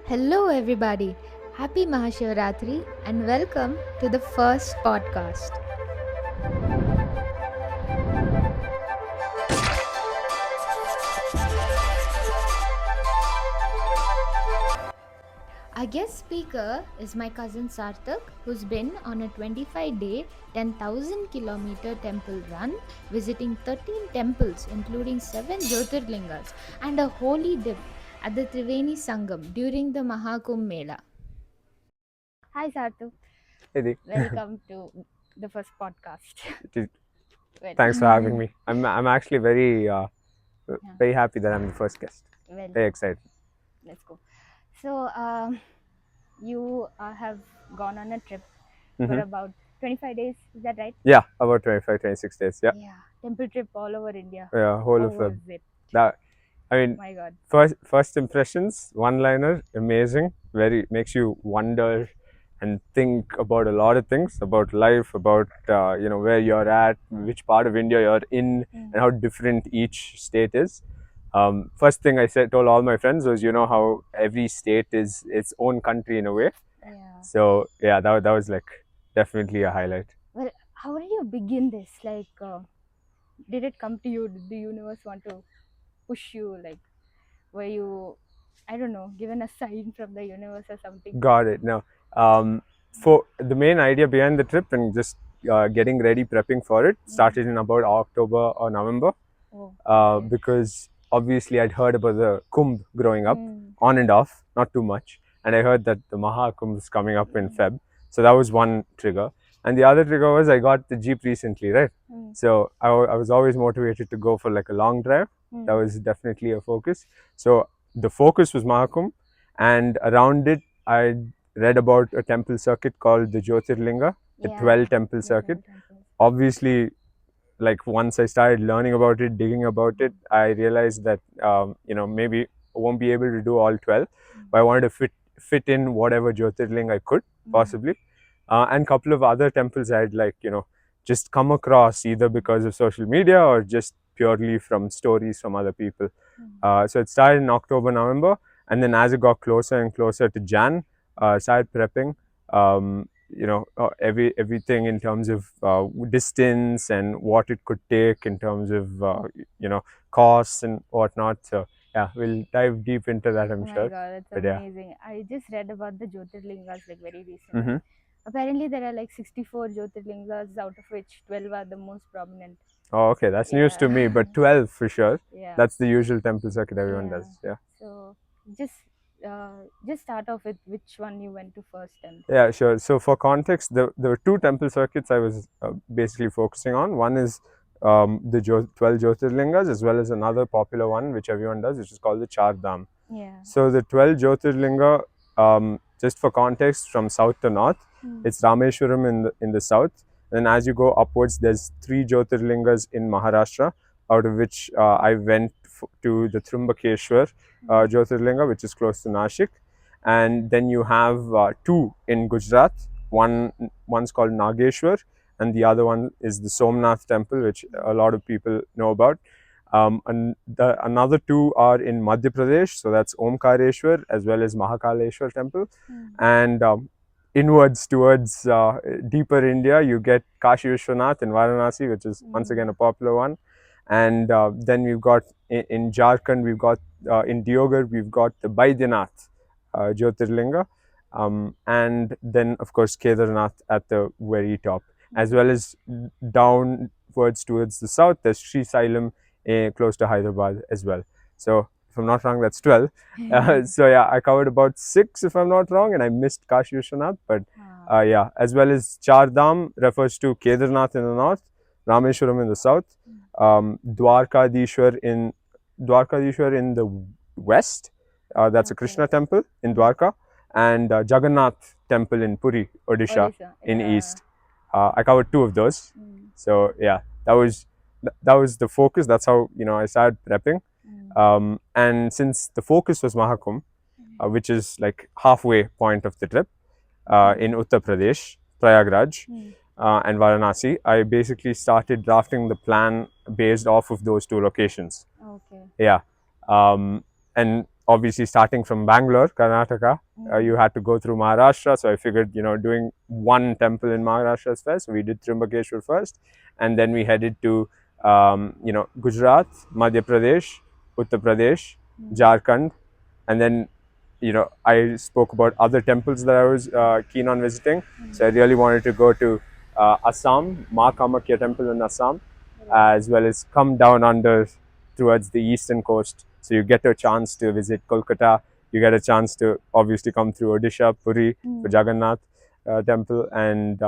Hello, everybody. Happy Mahashivaratri and welcome to the first podcast. Our guest speaker is my cousin Sarthak, who's been on a 25-day, 10,000-kilometer temple run, visiting 13 temples, including 7 Jyotirlingas, and a holy dip at the Triveni Sangam during the Mahakumbh Mela. Hi, Sarthak. Hey, Welcome to the first podcast. thanks for having me. I'm actually very happy that I'm the first guest. Well, Very excited. let's go. So, you have gone on a trip for about 25 days, is that right? Yeah, about 25, 26 days. Yeah, Yeah, temple trip all over India. yeah, whole How of was it? that. I mean, My God. first impressions, one-liner, amazing. Very makes you wonder and think about a lot of things about life, about where you're at, which part of India you're in, and how different each state is. First thing I told all my friends was, how every state is its own country in a way. Yeah. So yeah, that was like definitely a highlight. Well, how did you begin this? Like, did it come to you? Did the universe want to push you? Like, were you, I don't know, given a sign from the universe or something? Got it. Now, for the main idea behind the trip and just getting ready, prepping for it, started in about October or November, Oh, okay. because obviously I'd heard about the Kumbh growing up, Mm. on and off, not too much, and I heard that the Maha Kumbh is coming up in Feb, so that was one trigger. And the other trigger was I got the Jeep recently, right? So I was always motivated to go for like a long drive. That was definitely a focus. So the focus was Mahakumbh, and around it I read about a temple circuit called the Jyotirlinga, the 12 temple circuit. Obviously, like once I started learning about it, digging about it, I realized that maybe I won't be able to do all 12, but I wanted to fit in whatever Jyotirling I could possibly, and couple of other temples I had just come across either because of social media or just purely from stories from other people. So it started in October, November, and then as it got closer and closer to Jan, started prepping. Everything in terms of distance and what it could take in terms of costs and whatnot. So yeah, we'll dive deep into that, I'm Oh my sure. God, that's But yeah. amazing. I just read about the Jyotirlingas like very recently. Apparently, there are like 64 Jyotirlingas, out of which 12 are the most prominent. Oh, okay, that's news to me, but 12 for sure. Yeah. That's the usual temple circuit everyone does. Yeah. So just just start off with which one you went to first and. Yeah, sure. So for context, there were two temple circuits I was basically focusing on. One is the 12 Jyotirlingas, as well as another popular one which everyone does, which is called the Char Dham. Yeah. So the 12 Jyotirlinga, just for context, from south to north, it's Rameshwaram in the south. And as you go upwards, there's 3 Jyotirlingas in Maharashtra, out of which I went to the Trimbakeshwar Jyotirlinga, which is close to Nashik. And then you have 2 in Gujarat. One's called Nageshwar, and the other one is the Somnath temple, which a lot of people know about. And another 2 are in Madhya Pradesh, so that's Omkareshwar as well as Mahakaleshwar temple. And inwards towards deeper India, you get Kashi Vishwanath in Varanasi, which is once again a popular one. And then we've got in Jharkhand, we've got in Diogar, we've got the Baidyanath Jyotirlinga, and then of course Kedarnath at the very top, as well as downwards towards the south. There's Sri Sailam close to Hyderabad as well. So if I'm not wrong, that's 12. So yeah, I covered about 6 if I'm not wrong, and I missed Kashi Vishwanath. But yeah, as well as Char Dham refers to Kedarnath in the north, Rameshwaram in the south, Dwarkadishwar in the west. That's a Krishna temple in Dwarka, and Jagannath temple in Puri, Odisha, in east. I covered 2 of those. So yeah, that was the focus. That's how I started prepping. And since the focus was Mahakumbh, which is like halfway point of the trip in Uttar Pradesh, Prayagraj, and Varanasi, I basically started drafting the plan based off of those 2 locations. Okay. Yeah. And obviously starting from Bangalore, Karnataka, you had to go through Maharashtra. So I figured, doing one temple in Maharashtra is first. So we did Trimbakeshwar first, and then we headed to, Gujarat, Madhya Pradesh, Uttar Pradesh, Jharkhand, and then, I spoke about other temples that I was keen on visiting. So I really wanted to go to Assam, Ma Kamakya temple in Assam, as well as come down under towards the eastern coast. So you get a chance to visit Kolkata. You get a chance to obviously come through Odisha, Puri, for Jagannath temple, and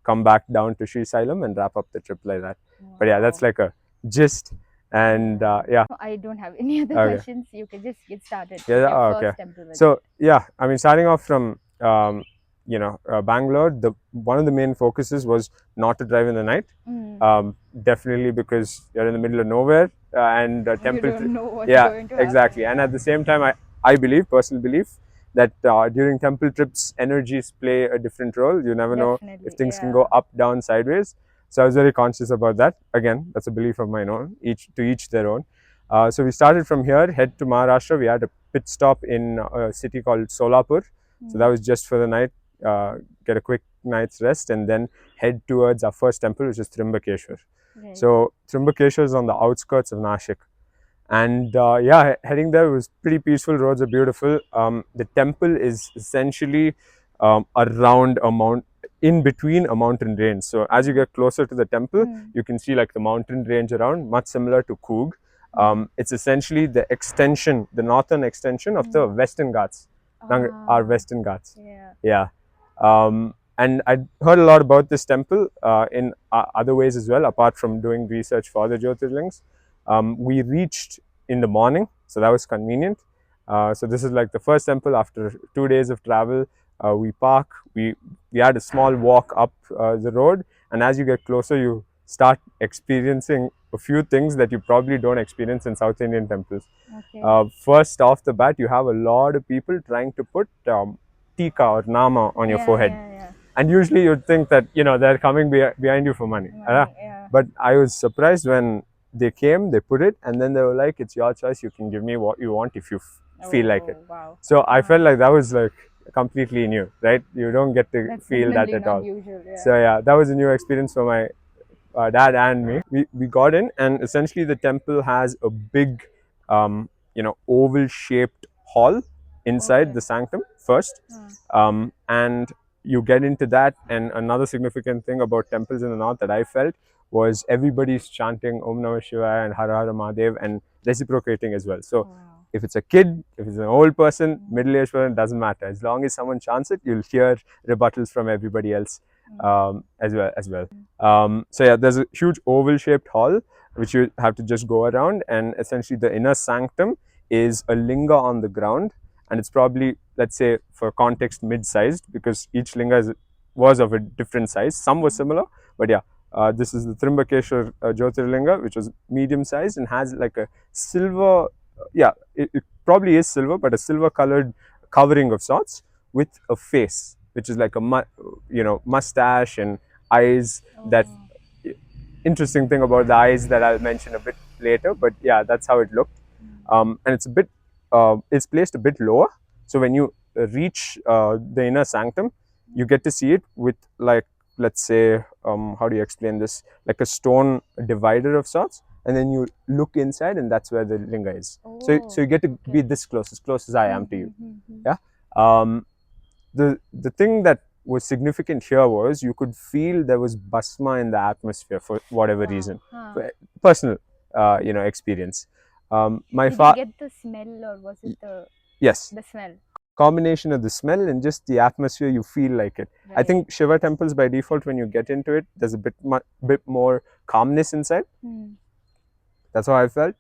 come back down to Sri Sailam and wrap up the trip like that. But yeah, that's like a gist. And yeah. I don't have any other Okay. questions. You can just get started with Yeah, your okay. first temple visit. So yeah, I mean, starting off from Bangalore, the one of the main focuses was not to drive in the night. Definitely because you're in the middle of nowhere and temple. You don't know what's Yeah, going to happen. exactly. And at the same time, I believe, personal belief, that during temple trips, energies play a different role. You never know Definitely, if things yeah. can go up, down, sideways. So I was very conscious about that. Again, that's a belief of mine own. Each their own. So we started from here, head to Maharashtra. We had a pit stop in a city called Solapur. So that was just for the night, get a quick night's rest, and then head towards our first temple, which is Trimbakeshwar. Right. So Trimbakeshwar is on the outskirts of Nashik. And heading there was pretty peaceful. Roads are beautiful. The temple is essentially around a mount, in between a mountain range. So as you get closer to the temple, you can see like the mountain range around, much similar to Coorg. It's essentially the extension, the northern extension of the Western Ghats, our Western Ghats. Yeah. And I heard a lot about this temple in other ways as well, apart from doing research for the Jyotirlings. We reached in the morning, so that was convenient. So this is like the first temple after 2 days of travel. We park, we had a small walk up the road, and as you get closer, you start experiencing a few things that you probably don't experience in South Indian temples. Okay. First off the bat, you have a lot of people trying to put tika or nama on your forehead. And usually you'd think that, they're coming behind you for money. But I was surprised when they came, they put it, and then they were like, it's your choice, you can give me what you want if you feel like it. Wow. So I felt like that was like completely new, right? You don't get to That's feel that definitely at not all. usual, yeah. So yeah, that was a new experience for my dad and me. We got in, and essentially the temple has a big, oval shaped hall inside the sanctum first. And you get into that, and another significant thing about temples in the north that I felt was everybody's chanting Om Namah Shivaya and Har Har Mahadev and reciprocating as well. So if it's a kid, if it's an old person, middle-aged person, doesn't matter. As long as someone chants it, you'll hear rebuttals from everybody else as well. So yeah, there's a huge oval-shaped hall which you have to just go around, and essentially the inner sanctum is a linga on the ground, and it's probably, let's say, for context, mid-sized, because each linga was of a different size. Some were similar, but yeah, this is the Trimbakeshwar Jyotirlinga, which was medium-sized and has like a silver, it probably is silver, but a silver-colored covering of sorts with a face, which is like a mustache and eyes. That interesting thing about the eyes that I'll mention a bit later, but yeah, that's how it looked. And it's placed a bit lower. So when you reach the inner sanctum, you get to see it with, like, let's say, how do you explain this? Like a stone divider of sorts, and then you look inside, and that's where the linga is. So you get to be this close, as close as I am to you. Yeah. The thing that was significant here was you could feel there was bhasma in the atmosphere for whatever reason. Personal, experience. Did you get the smell, or was it yes, the smell? Combination of the smell and just the atmosphere, you feel like it. I think Shiva temples by default, when you get into it, there's a bit more calmness inside. That's how I felt.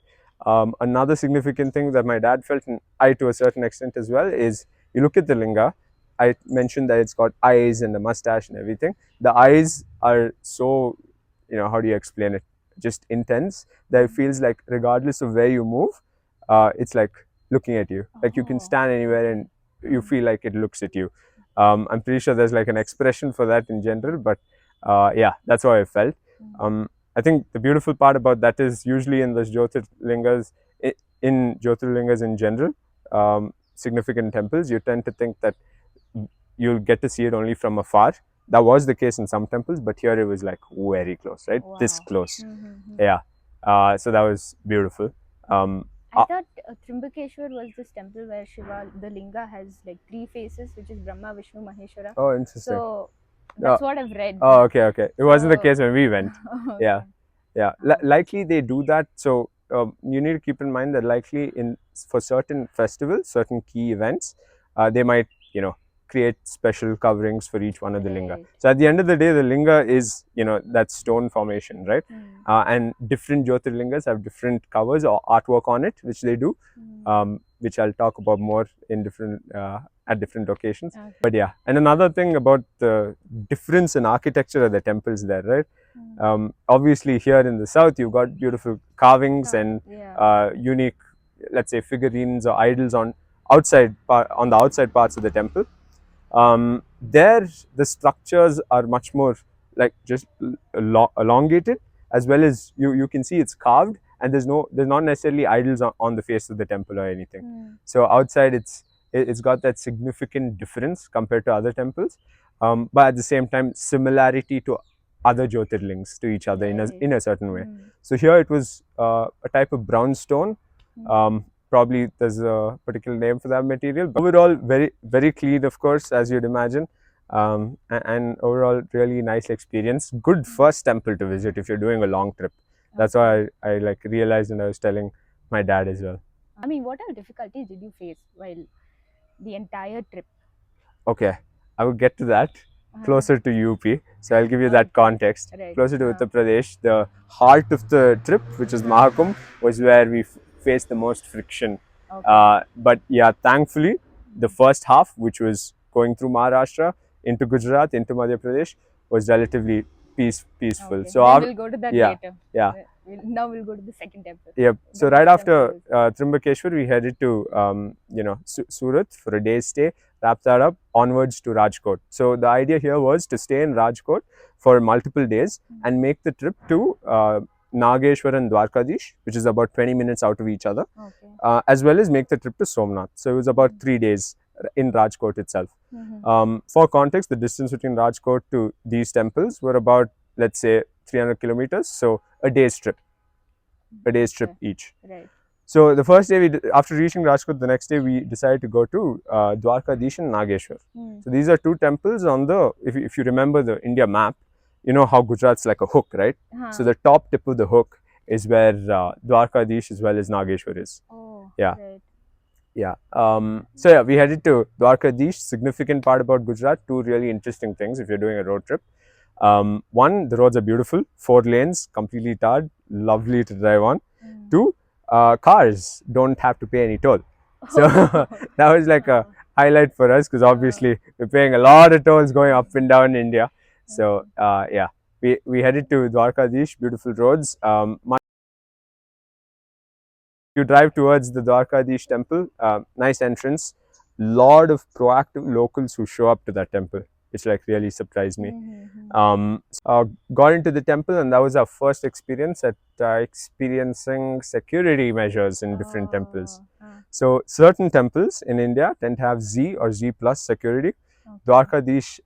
Another significant thing that my dad felt, and I to a certain extent as well, is you look at the linga. I mentioned that it's got eyes and a mustache and everything. The eyes are so, how do you explain it? Just intense, that it feels like regardless of where you move, it's like looking at you. Like you can stand anywhere and you feel like it looks at you. I'm pretty sure there's like an expression for that in general, but yeah, that's how I felt. I think the beautiful part about that is usually in those Jyotirlingas, in general, significant temples, you tend to think that you'll get to see it only from afar. That was the case in some temples, but here it was like very close, right? Wow. This close. Mm-hmm. Yeah. So that was beautiful. I thought Trimbakeshwar was this temple where Shiva, the linga, has like 3 faces, which is Brahma, Vishnu, Maheshwara. Oh, interesting. So that's what I've read. Oh, okay. It wasn't the So- case when we went. Okay. Yeah. Likely they do that. So you need to keep in mind that likely for certain festivals, certain key events, they might create special coverings for each one of the linga. Right. So at the end of the day, the linga is that stone formation, right? And different Jyotirlingas have different covers or artwork on it, which they do, which I'll talk about more in different at different occasions. Okay. But yeah, and another thing about the difference in architecture of the temples there, right? Obviously here in the south, you've got beautiful carvings and unique, let's say, figurines or idols on the outside parts of the temple. There, the structures are much more like just elongated, as well as you can see it's carved, and there's not necessarily idols on the face of the temple or anything. So outside, it's got that significant difference compared to other temples, but at the same time, similarity to other Jyotirlings to each other in a certain way. So here it was a type of brown stone. Probably there's a particular name for that material, but overall very clean, of course, as you'd imagine, and overall really nice experience. Good first temple to visit if you're doing a long trip. That's why I like realized, and I was telling my dad as well. I mean, what are difficulties did you face while the entire trip? Okay, I will get to that closer to UP, so I'll give you that context. Right. Closer to Uttar Pradesh, the heart of the trip, which is Mahakumbh, was where we faced the most friction. But yeah, thankfully, the first half, which was going through Maharashtra into Gujarat, into Madhya Pradesh, was relatively peaceful. So we'll go to that later. Yeah. Now we'll go to the second temple. Yep. So right after Trimbakeshwar, we headed to Surat for a day's stay. Wrap that up, onwards to Rajkot. So the idea here was to stay in Rajkot for multiple days and make the trip to Nageshwar and Dwarkadish, which is about 20 minutes out of each other, as well as make the trip to Somnath. So it was about 3 days in Rajkot itself. For context, the distance between Rajkot to these temples were about, let's say, 300 kilometers. So a day's trip each. Right. So the first day, after reaching Rajkot, the next day we decided to go to Dwarkadish and Nageshwar. So these are two temples on the, if you remember the India map, you know how Gujarat's like a hook, right? So the top tip of the hook is where Dwarkadish as well as Nageshwar is. Right. Yeah. So yeah, we headed to Dwarkadish. Significant part about Gujarat, two really interesting things if you're doing a road trip. One, the roads are beautiful, 4 lanes, completely tarred, lovely to drive on. 2, cars don't have to pay any toll. So that was like a highlight for us, because obviously we're paying a lot of tolls going up and down India. So yeah, we headed to Dwarkadish, beautiful roads. You drive towards the Dwarkadish temple, nice entrance, lot of proactive locals who show up to that temple, which like really surprised me. Got into the temple, and that was our first experience at experiencing security measures in different temples. So certain temples in India tend to have Z or Z plus security. Dwarkadish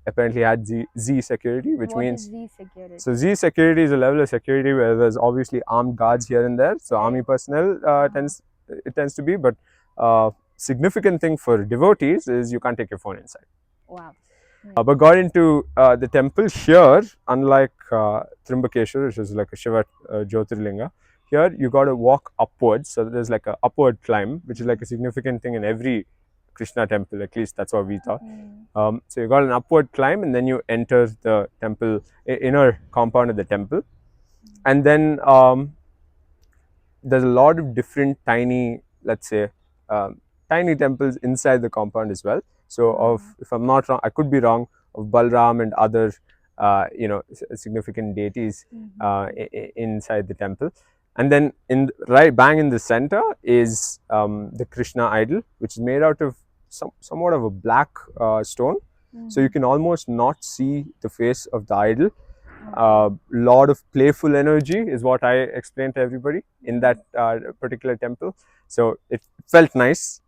apparently had Z security, which means Z security? So Z security is a level of security where there's obviously armed guards here and there. So army personnel tends to be, but significant thing for devotees is you can't take your phone inside. Wow. But got into the temple here, unlike Trimbakeshwar, which is like a Shiva Jyotirlinga, here you got to walk upwards. So there's like an upward climb, which is like a significant thing in every Krishna temple, at least that's what we thought. So you got an upward climb, and then you enter the temple, inner compound of the temple. And then there's a lot of different tiny, let's say, tiny temples inside the compound as well. So if I'm not wrong, I could be wrong, of Balram and other, significant deities inside the temple. And then right bang in the center is the Krishna idol, which is made out of somewhat of a black stone. So you can almost not see the face of the idol. Lot of playful energy is what I explained to everybody in that particular temple. So it felt nice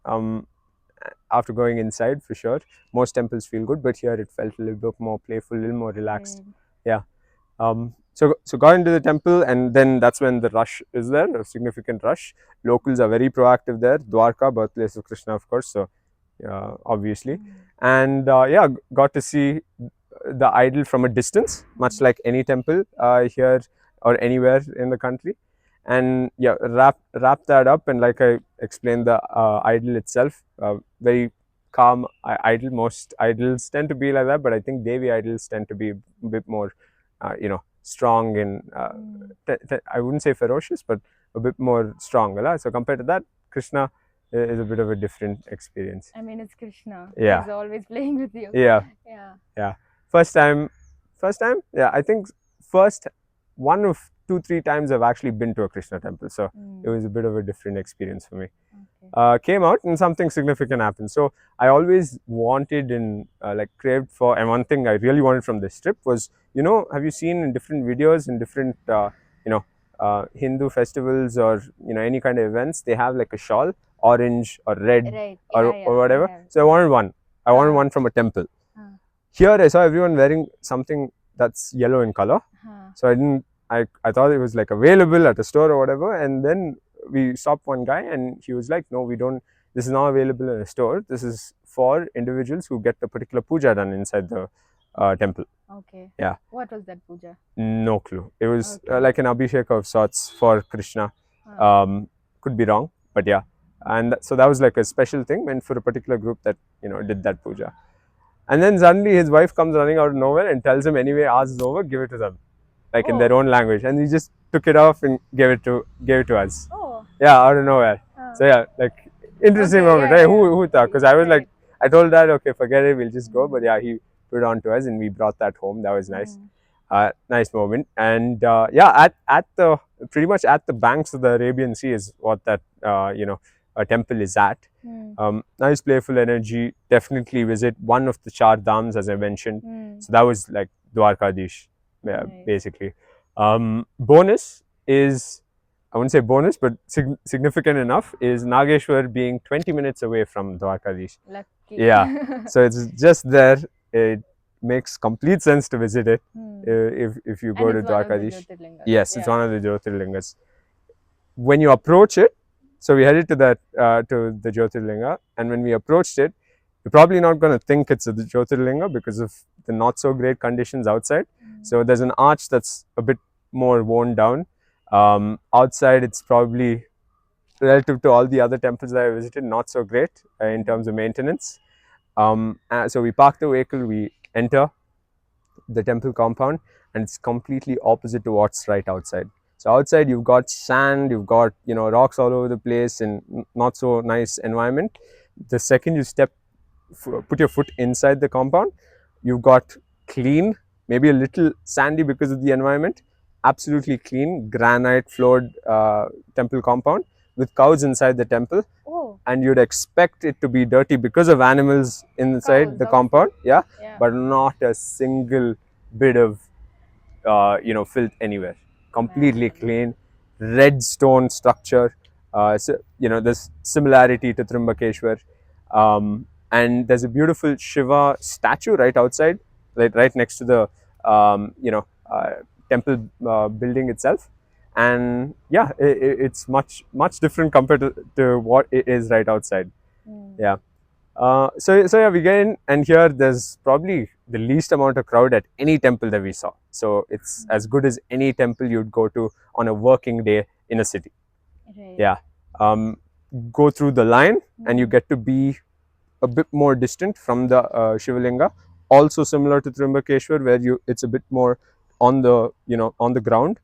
after going inside for sure. Most temples feel good, but here it felt a little bit more playful, a little more relaxed. Yeah. So got into the temple, and then that's when the rush is there, a significant rush. Locals are very proactive there. Dwarka, birthplace of Krishna, of course. So obviously, and yeah, got to see the idol from a distance, much like any temple here or anywhere in the country. And yeah, wrap that up, and like I explained, the idol itself, very calm idol. Most idols tend to be like that, but I think Devi idols tend to be a bit more, strong and I wouldn't say ferocious, but a bit more strong. So compared to that, Krishna is a bit of a different experience. I mean, it's Krishna. Yeah. He's always playing with you. Yeah. Yeah. Yeah. First time. Yeah, I think first one of 2-3 times I've actually been to a Krishna temple, so it was a bit of a different experience for me. Came out and something significant happened. So I always wanted and like craved for, and one thing I really wanted from this trip was, have you seen in different videos in different Hindu festivals or any kind of events, they have like a shawl, orange or red, Right. or whatever. So I wanted one. I wanted one from a temple. Here I saw everyone wearing something that's yellow in color. So I thought it was like available at a store or whatever. And then we stopped one guy and he was like, no, we don't, this is not available in a store. This is for individuals who get a particular puja done inside the temple. Okay. Yeah. What was that puja? No clue. It was like an abhishek of sorts for Krishna. Could be wrong, but yeah. And so that was like a special thing meant for a particular group that, did that puja. And then suddenly his wife comes running out of nowhere and tells him, anyway, ours is over, give it to them. Like in their own language. And he just took it off and gave it to us. Oh. Yeah, out of nowhere. So yeah, like interesting moment, right? Who thought? Because I was like, I told Dad, okay, forget it, we'll just go. But yeah, he put it on to us and we brought that home. That was nice. Nice moment. And yeah, at the pretty much at the banks of the Arabian Sea is what that a temple is at. Nice playful energy. Definitely visit one of the Char Dhams, as I mentioned. So that was like Dwarkadish, basically. Bonus is, I wouldn't say bonus, but significant enough, is Nageshwar being 20 minutes away from Dwarkadish. Lucky. Yeah. So it's just there. It makes complete sense to visit it if you go to Dwarkadish. Yes, it's one of the Jyotirlingas. When you approach it, so we headed to that to the Jyotirlinga, and when we approached it, you're probably not going to think it's a Jyotirlinga because of the not so great conditions outside. So there's an arch that's a bit more worn down. Outside, it's probably, relative to all the other temples that I visited, not so great in terms of maintenance. So we park the vehicle, we enter the temple compound, and it's completely opposite to what's right outside. So outside you've got sand, you've got rocks all over the place, and not so nice environment. The second you put your foot inside the compound, you've got clean, maybe a little sandy because of the environment, absolutely clean granite floored temple compound with cows inside the temple. And you'd expect it to be dirty because of animals inside the compound, yeah, but not a single bit of filth anywhere. Completely clean, red stone structure. So, there's similarity to Trimbakeshwar. And there's a beautiful Shiva statue right outside, right next to the temple building itself. And yeah, it's much different compared to what it is right outside. Yeah. So yeah, we get in, and here there's probably the least amount of crowd at any temple that we saw. So it's as good as any temple you'd go to on a working day in a city. Yeah. Go through the line, and you get to be a bit more distant from the Shivalinga. Also similar to Trimbakeshwar, where it's a bit more on the ground.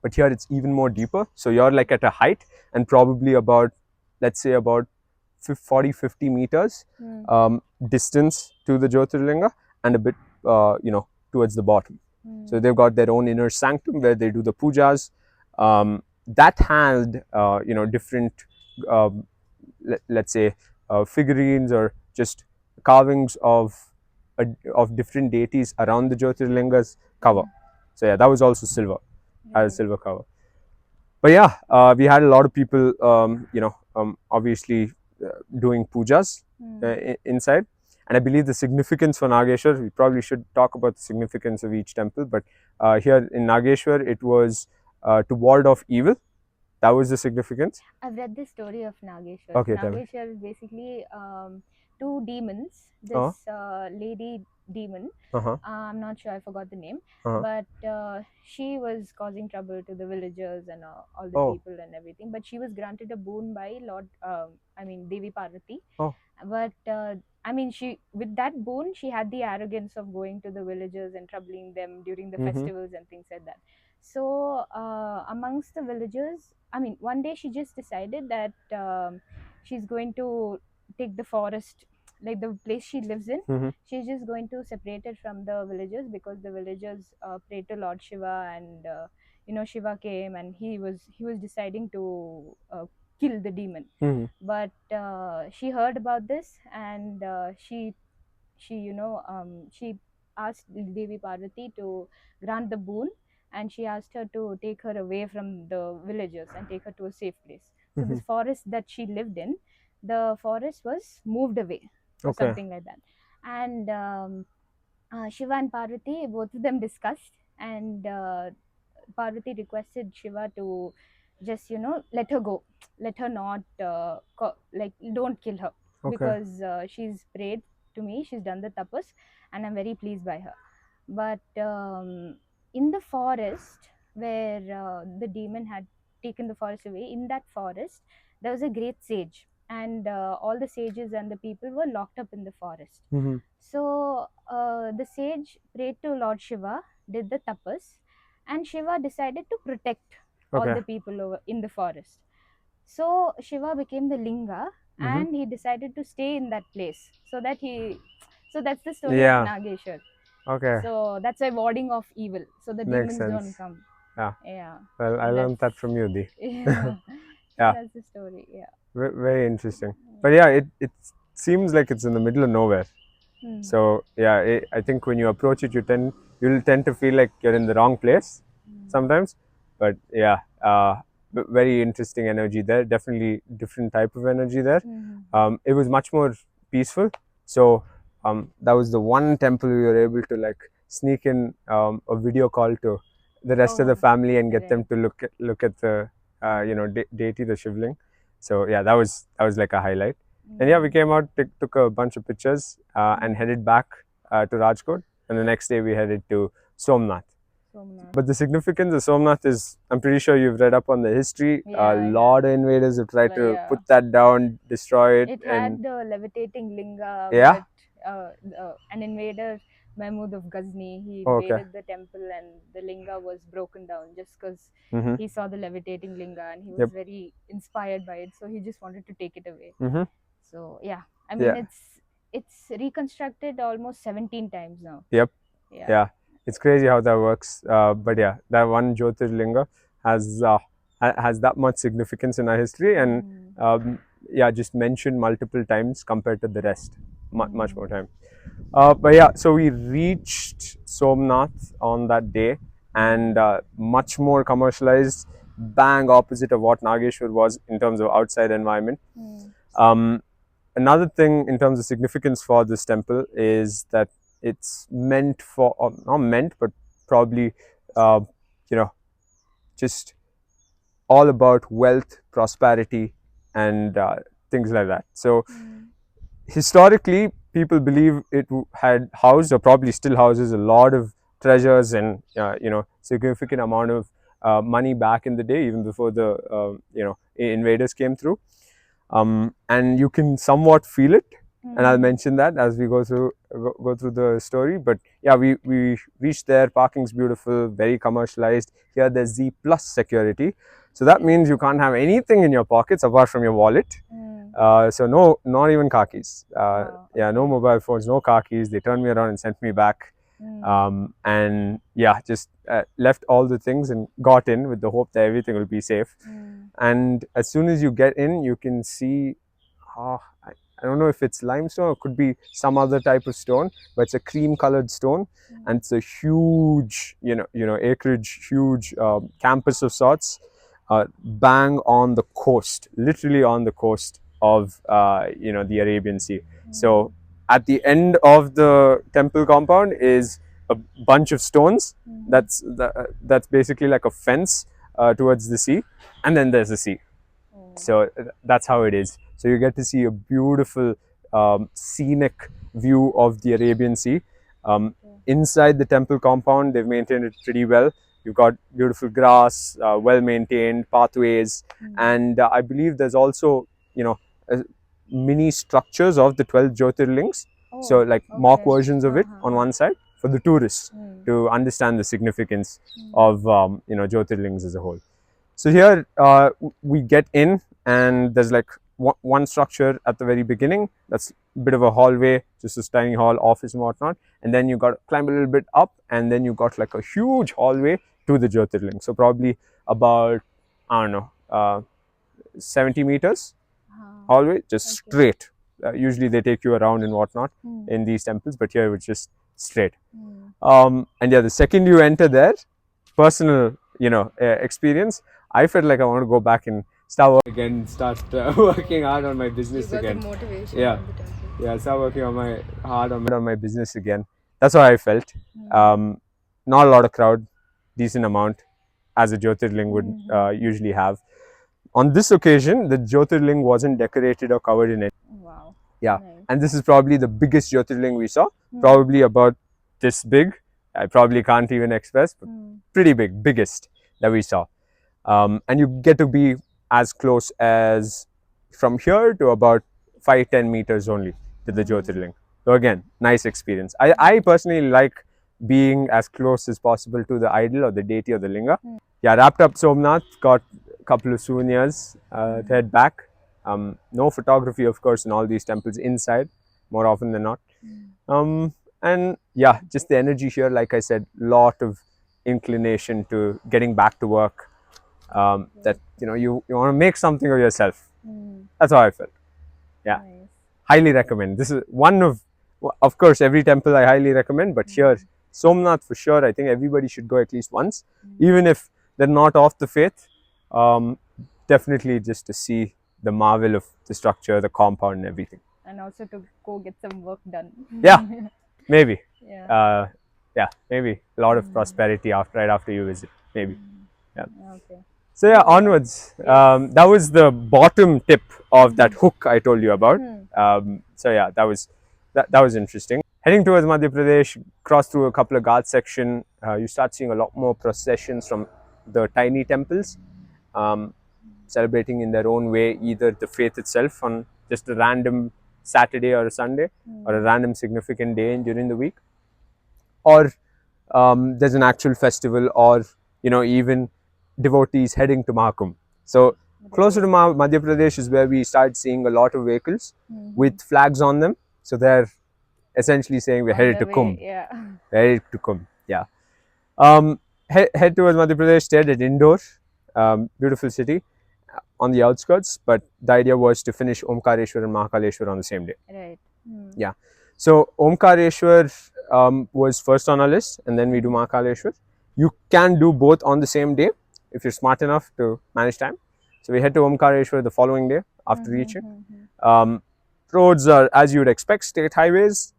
But here it's even more deeper. So you're like at a height and probably about, let's say about 40-50 meters distance to the Jyotirlinga, and a bit towards the bottom. So they've got their own inner sanctum where they do the pujas. That had different let's say figurines or just carvings of different deities around the Jyotirlinga's cover. So yeah, that was also silver, had a Right. silver cover. But yeah, we had a lot of people, obviously doing pujas inside. And I believe the significance for Nageshwar, we probably should talk about the significance of each temple. But here in Nageshwar, it was to ward off evil. That was the significance. I've read the story of Nageshwar. Okay, tell me. Nageshwar is basically two demons. Uh This lady demon, huh. I'm not sure, I forgot the name, Uh huh. but she was causing trouble to the villagers and all the Oh. people and everything. But she was granted a boon by Devi Parvati. Oh. But she, with that boon, she had the arrogance of going to the villagers and troubling them during the Mm-hmm. festivals and things like that. So amongst the villagers, one day she just decided that she's going to take the forest, like the place she lives in. Mm-hmm. She's just going to separate it from the villagers, because the villagers pray to Lord Shiva, and Shiva came and he was deciding to kill the demon. Mm-hmm. But she heard about this, and she asked Devi Parvati to grant the boon, and she asked her to take her away from the villagers and take her to a safe place. So Mm-hmm. this forest that she lived in, the forest was moved away or Okay. something like that. And Shiva and Parvati, both of them discussed, and Parvati requested Shiva to just let her go, let her not don't kill her, Okay. because she's prayed to me, she's done the tapas, and I'm very pleased by her. But in the forest where the demon had taken the forest away, in that forest there was a great sage, and all the sages and the people were locked up in the forest. Mm-hmm. So the sage prayed to Lord Shiva, did the tapas, and Shiva decided to protect all Okay. the people over in the forest. So Shiva became the linga, Mm-hmm. and he decided to stay in that place, so that he. So that's the story of Yeah. Nageshwar. Okay. So that's why warding off evil, so the Makes demons sense. don't come. Yeah. Yeah. Well, I So learned that's that from you, Di. yeah. So Yeah. that's the story. Yeah. Very interesting. But yeah, it seems like it's in the middle of nowhere. Hmm. So yeah, I think when you approach it, you'll tend to feel like you're in the wrong place sometimes. But yeah, very interesting energy there. Definitely different type of energy there. It was much more peaceful. So that was the one temple we were able to like sneak in a video call to the rest of the Oh, family and get them right. to look at the deity, the Shivling. So yeah, that was like a highlight. And yeah, we came out, took a bunch of pictures, and headed back to Rajkot. And the next day we headed to Somnath. Somnath. But the significance of Somnath is, I'm pretty sure you've read up on the history. Yeah, A I lot have. of invaders have tried to Yeah. put that down, destroy it, It and had the levitating linga, yeah. but an invader, Mahmud of Ghazni, he Oh, okay. invaded the temple, and the linga was broken down just because Mm-hmm. he saw the levitating linga, and he was Yep. very inspired by it. So he just wanted to take it away. Mm-hmm. So yeah, Yeah. it's reconstructed almost 17 times now. Yep. Yeah. Yeah. It's crazy how that works. But yeah, that one Jyotirlinga has has that much significance in our history, and yeah, just mentioned multiple times compared to the rest, much more time. But yeah, so we reached Somnath on that day, and much more commercialized, bang opposite of what Nageshwar was in terms of outside environment. Another thing in terms of significance for this temple is that it's meant for, or not meant, but probably, uh, you know, just all about wealth, prosperity, and things like that. So historically, people believe it had housed, or probably still houses, a lot of treasures and significant amount of money back in the day, even before the invaders came through. And you can somewhat feel it, and I'll mention that as we go through the story. But yeah, we reached there. Parking's beautiful, very commercialized. Here there's Z plus security, so that means you can't have anything in your pockets apart from your wallet. So no, not even car keys. Wow, Yeah, no okay. mobile phones, no car keys. They turned me around and sent me back. And yeah, just left all the things and got in with the hope that everything will be safe. And as soon as you get in, you can see, oh, I don't know if it's limestone or could be some other type of stone, but it's a cream colored stone, and it's a huge, acreage, huge campus of sorts, bang on the coast, literally on the coast of the Arabian Sea. So at the end of the temple compound is a bunch of stones. That's basically like a fence towards the sea, and then there's the sea. So that's how it is. So you get to see a beautiful scenic view of the Arabian Sea. Inside the temple compound, they've maintained it pretty well. You've got beautiful grass, well maintained pathways, and I believe there's also mini structures of the 12 Jyotirlings. So like mock versions of it on one side for the tourists to understand the significance of Jyotirlings as a whole. So here we get in, and there's like one structure at the very beginning. That's a bit of a hallway, just a tiny hall, office and whatnot. And then you got to climb a little bit up, and then you got like a huge hallway to the Jyotirling. So probably about, I don't know, 70 meters hallway, just straight. Usually they take you around and whatnot in these temples, but here it was just straight. And yeah, the second you enter there, personal experience, I felt like I want to go back and start working hard on my business You got again. the motivation Yeah. from the temple. Yeah, start working on my business again. That's how I felt. Not a lot of crowd, decent amount, as a Jyotirling would usually have. On this occasion, the Jyotirling wasn't decorated or covered in it. Wow. Yeah, Nice. and this is probably the biggest Jyotirling we saw. Probably about this big. I probably can't even express, but pretty big, biggest that we saw. And you get to be as close as from here to about 5-10 meters only to the Jyotirling. So again, nice experience. I personally like being as close as possible to the idol or the deity or the linga. Yeah, wrapped up Somnath, got a couple of souvenirs to head back. No photography, of course, in all these temples inside, more often than not. And yeah, just the energy here, like I said, lot of inclination to getting back to work. That you want to make something of yourself. That's how I felt. Yeah, Nice. highly recommend. This is one of course, every temple I highly recommend, but here Somnath for sure. I think everybody should go at least once, even if they're not of the faith. Definitely just to see the marvel of the structure, the compound, and everything. And also to go get some work done. Yeah, maybe. Yeah. Maybe a lot of prosperity right after you visit. Maybe. Yeah. Okay. So yeah, onwards. That was the bottom tip of that hook I told you about. So yeah, that was interesting. Heading towards Madhya Pradesh, cross through a couple of Ghat section, you start seeing a lot more processions from the tiny temples, celebrating in their own way either the faith itself on just a random Saturday or a Sunday, or a random significant day during the week, or there's an actual festival, or even devotees heading to Mahakumbh. So closer to Madhya Pradesh is where we start seeing a lot of vehicles with flags on them. So they're essentially saying we're headed to Kumbh. Yeah. We're headed to Kumbh. Yeah. Head towards Madhya Pradesh, stayed at Indore, beautiful city on the outskirts. But the idea was to finish Omkareshwar and Mahakaleshwar on the same day. Right. Yeah. So Omkareshwar was first on our list, and then we do Mahakaleshwar. You can do both on the same day if you're smart enough to manage time. So we head to Omkareshwar the following day after reaching. Roads are, as you would expect, state highways.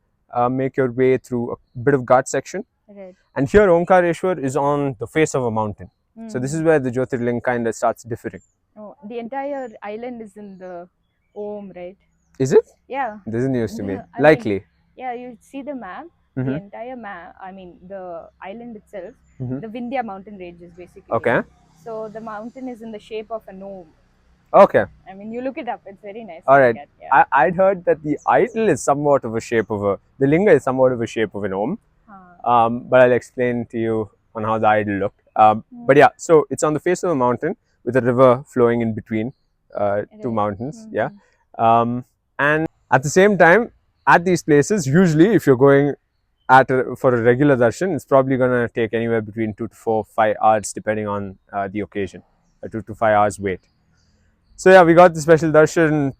Make your way through a bit of Ghat section. Right. And here Omkareshwar is on the face of a mountain. So this is where the Jyotirling kind of starts differing. Oh, the entire island is in the Om, right? Is it? Yeah. This is news to me. I Likely. mean, yeah, you see the map. The entire map, I mean, the island itself, the Vindhya mountain ranges basically. Okay. So the mountain is in the shape of an Om. Okay. I mean, you look it up, it's very nice. All right. Yeah. I'd heard that the idol is somewhat of a shape of the linga is somewhat of a shape of an Om. But I'll explain to you on how the idol looked. But yeah, so it's on the face of a mountain with a river flowing in between two mountains. Yeah. And at the same time, at these places, usually if you're going for a regular darshan, it's probably going to take anywhere between 2 to 4, 5 hours depending on the occasion. 2 to 5 hours wait. So yeah, we got the special darshan,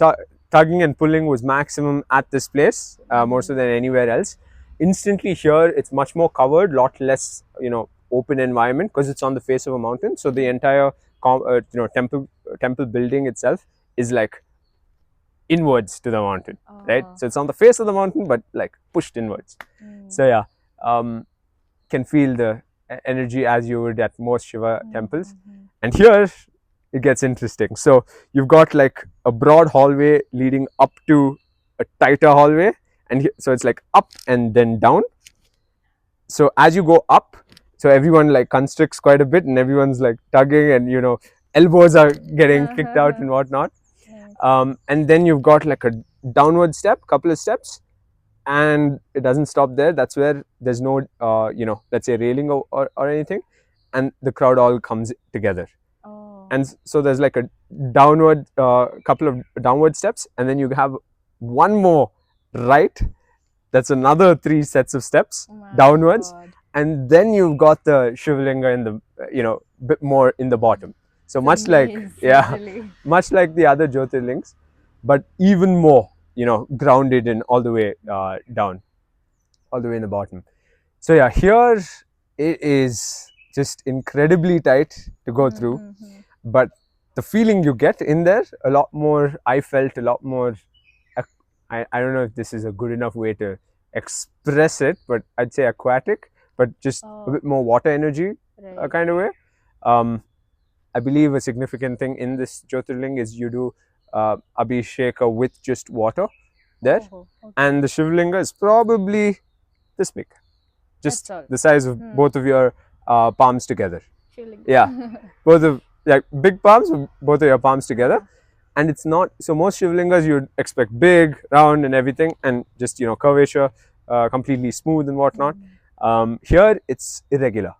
tugging and pulling was maximum at this place, more so than anywhere else. Instantly here, it's much more covered, lot less, open environment because it's on the face of a mountain. So the entire, temple building itself is like inwards to the mountain, right? So it's on the face of the mountain, but like pushed inwards. So yeah, can feel the energy as you would at most Shiva temples. And here it gets interesting. So you've got like a broad hallway leading up to a tighter hallway, and so it's like up and then down. So as you go up, so everyone like constricts quite a bit, and everyone's like tugging, and elbows are getting kicked out and whatnot. And then you've got like a downward step, couple of steps, and it doesn't stop there. That's where there's no, let's say railing or anything, and the crowd all comes together. And so there's like a downward, couple of downward steps, and then you have one more right. That's another 3 sets of steps downwards, and then you've got the Shivlinga in the, bit more in the bottom. So much like, much like the other Jyotirlings, but even more, grounded in all the way down, all the way in the bottom. So yeah, here it is just incredibly tight to go through, but the feeling you get in there, a lot more, I felt a lot more, I don't know if this is a good enough way to express it, but I'd say aquatic, but just a bit more water energy kind of way. I believe a significant thing in this Jyotirling is you do Abhisheka with just water there. And the Shivlinga is probably this big, just the size of both of your palms together. Yeah, both of big palms, both of your palms together. And it's not, so most Shivlingas you'd expect big, round and everything, and just, curvature, completely smooth and whatnot. Here it's irregular.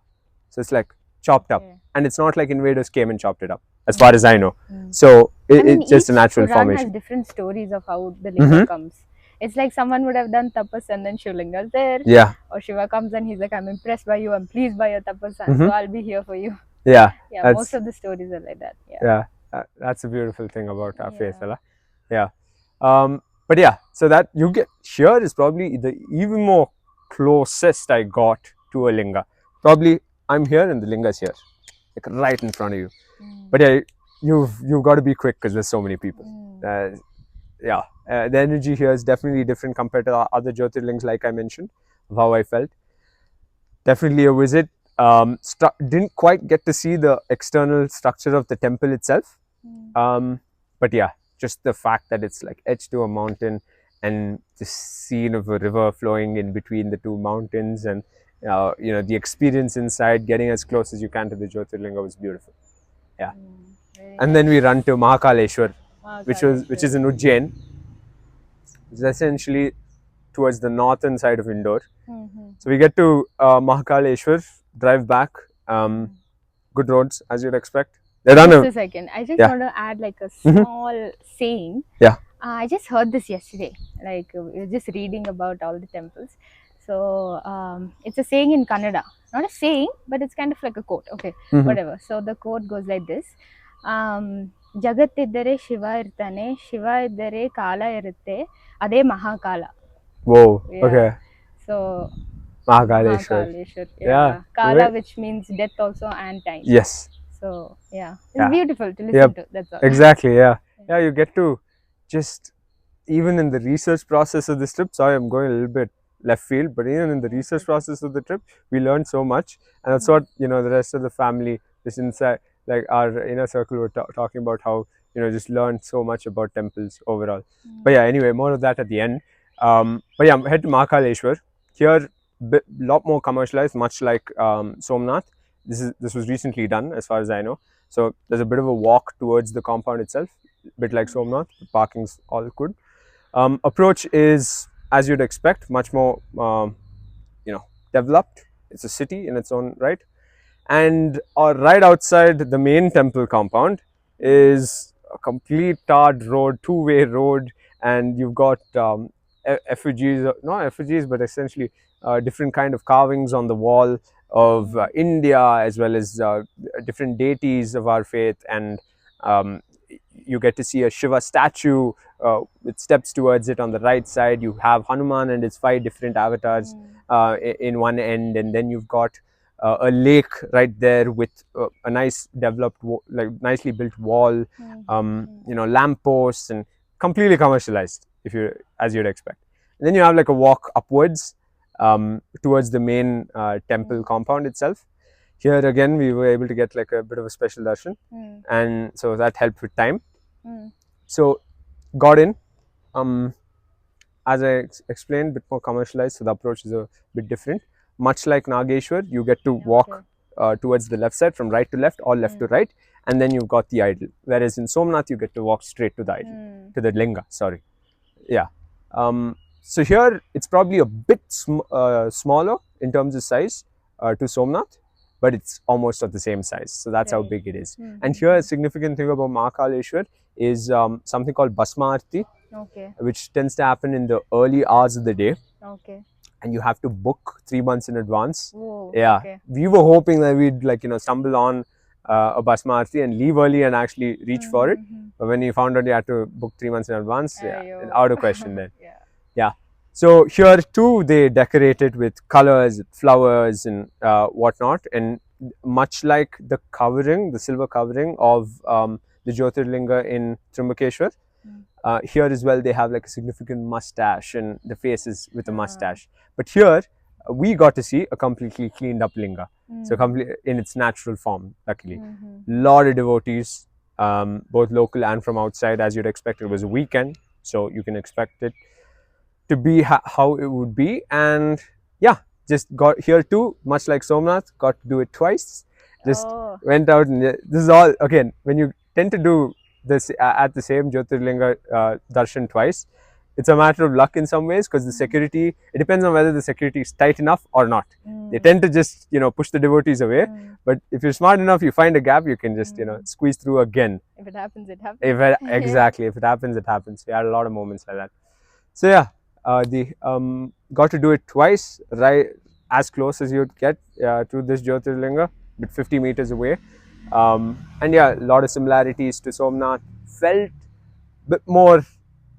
So it's like chopped up. And it's not like invaders came and chopped it up, as far as I know. So it's just a natural formation. Has different stories of how the linga comes. It's like someone would have done tapas and then Shivlinga's there. Yeah. Or Shiva comes and he's like, I'm impressed by you, I'm pleased by your tapas, so I'll be here for you. Yeah. Yeah, most of the stories are like that. Yeah. That's a beautiful thing about our faith, fella. Yeah. But yeah, so that you get here is probably the even more closest I got to a linga. Probably I'm here and the linga is here, like right in front of you. But yeah, you've got to be quick because there's so many people. The energy here is definitely different compared to other Jyotirlings, like I mentioned, of how I felt. Definitely a visit. Didn't quite get to see the external structure of the temple itself. But yeah, just the fact that it's like etched to a mountain and the scene of a river flowing in between the two mountains, and the experience inside, getting as close as you can to the Jyotirlinga was beautiful. Yeah. And then we run to Mahakaleshwar, which is in Ujjain. It's essentially towards the northern side of Indore. So we get to Mahakaleshwar, drive back, good roads as you'd expect. Just a second, I just want to add like a small saying. Yeah. I just heard this yesterday, like we were just reading about all the temples. So it's a saying in Kannada, not a saying, but it's kind of like a quote. Okay, whatever. So the quote goes like this: Jagatiddare Shiva irtane, Shiva iddare Kala irutte, ade Mahakala. Whoa. Yeah. Okay. So Mahakaleshwar. Yeah. Kala, which means death also, and time. Yes. So yeah, it's beautiful to listen to. That's all. Exactly. Yeah. Yeah. You get to just, even in the research process of this trip. Sorry, I'm going a little bit left field, but even in the research process of the trip, we learned so much, and that's what the rest of the family, just inside, like our inner circle, were talking about how just learned so much about temples overall. But yeah, anyway, more of that at the end. But yeah, head to Mahakaleshwar. Here, lot more commercialized, much like Somnath. This was recently done, as far as I know. So there's a bit of a walk towards the compound itself, a bit like Somnath. The parking's all good. Approach is, as you'd expect, much more developed. It's a city in its own right, and right outside the main temple compound is a complete tarred road, two-way road, and you've got effigies, not effigies, but essentially different kind of carvings on the wall of India, as well as different deities of our faith, and you get to see a Shiva statue with steps towards it on the right side. You have Hanuman and his 5 different avatars in one end, and then you've got a lake right there with a nice developed, like nicely built wall, lamp posts, and completely commercialized, as you'd expect. And then you have like a walk upwards towards the main temple compound itself. Here again, we were able to get like a bit of a special darshan, and so that helped with time. So got in. As I explained, a bit more commercialized, so the approach is a bit different. Much like Nageshwar, you get to walk towards the left side from right to left or left to right, and then you've got the idol. Whereas in Somnath, you get to walk straight to the idol, to the linga. Sorry, yeah. So here it's probably a bit smaller in terms of size to Somnath, but it's almost of the same size. So that's how big it is. And here, a significant thing about Mahakaleshwar is something called Bhasma Arati, which tends to happen in the early hours of the day. And you have to book 3 months in advance. We were hoping that we'd stumble on a Bhasma Arati and leave early and actually reach for it. But when you found out you had to book 3 months in advance, out of question then. So here too, they decorate it with colors, flowers, and whatnot. And much like the covering, the silver covering of the Jyotirlinga in Trimbakeshwar, here as well, they have like a significant mustache, and the face is with a mustache. But here, we got to see a completely cleaned up linga. So in its natural form, luckily. Lot of devotees, both local and from outside, as you'd expect. It was a weekend, so you can expect it to be how it would be. And yeah, just got here too, much like Somnath, got to do it twice. Just went out, and this is all, again, when you tend to do this at the same Jyotirlinga darshan twice, it's a matter of luck in some ways, because the security, it depends on whether the security is tight enough or not. They tend to just push the devotees away, but if you're smart enough, you find a gap, you can just squeeze through again. If it happens, it happens. Exactly, if it happens, it happens. We had a lot of moments like that. So yeah, got to do it twice, right as close as you'd get to this Jyotirlinga, but 50 meters away. And yeah, a lot of similarities to Somnath. Felt a bit more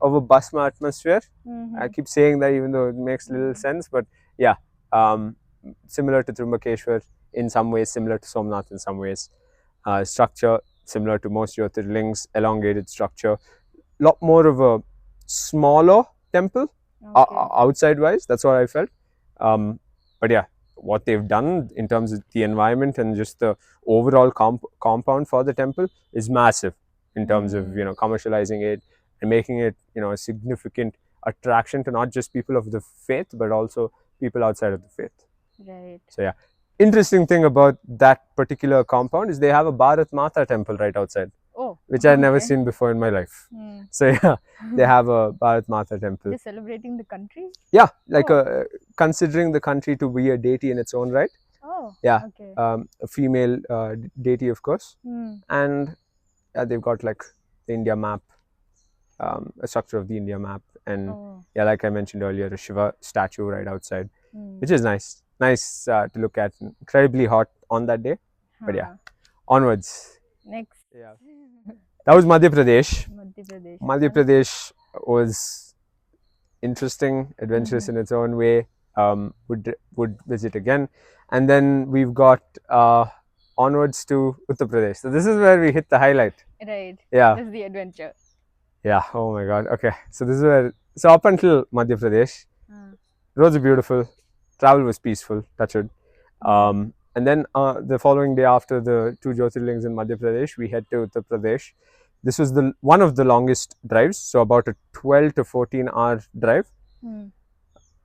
of a Bhasma atmosphere. I keep saying that even though it makes little sense, but yeah, similar to Trimbakeshwar in some ways, similar to Somnath in some ways. Structure similar to most Jyotirlings, elongated structure. Lot more of a smaller temple outside wise, that's what I felt. But yeah, what they've done in terms of the environment and just the overall compound for the temple is massive in terms of commercializing it and making it a significant attraction to not just people of the faith, but also people outside of the faith. So yeah, interesting thing about that particular compound is they have a Bharat Mata temple right outside, which I'd never seen before in my life. So yeah, they have a Bharat Mata temple. Just celebrating the country? Yeah, like considering the country to be a deity in its own right. Yeah, a female deity, of course. And they've got like the India map, a structure of the India map, and yeah, like I mentioned earlier, a Shiva statue right outside, which is nice to look at. Incredibly hot on that day, but yeah, onwards. Next. Yeah, that was Madhya Pradesh. Madhya Pradesh was interesting, adventurous in its own way. Would visit again. And then we've got onwards to Uttar Pradesh. So this is where we hit the highlight. Right. Yeah. This is the adventure. Yeah. Oh my God. Okay. So this is where. So up until Madhya Pradesh, roads are beautiful, travel was peaceful, touch wood. And then the following day, after the 2 Jyotirlings in Madhya Pradesh, we head to Uttar Pradesh. This was one of the longest drives, so about a 12 to 14 hour drive,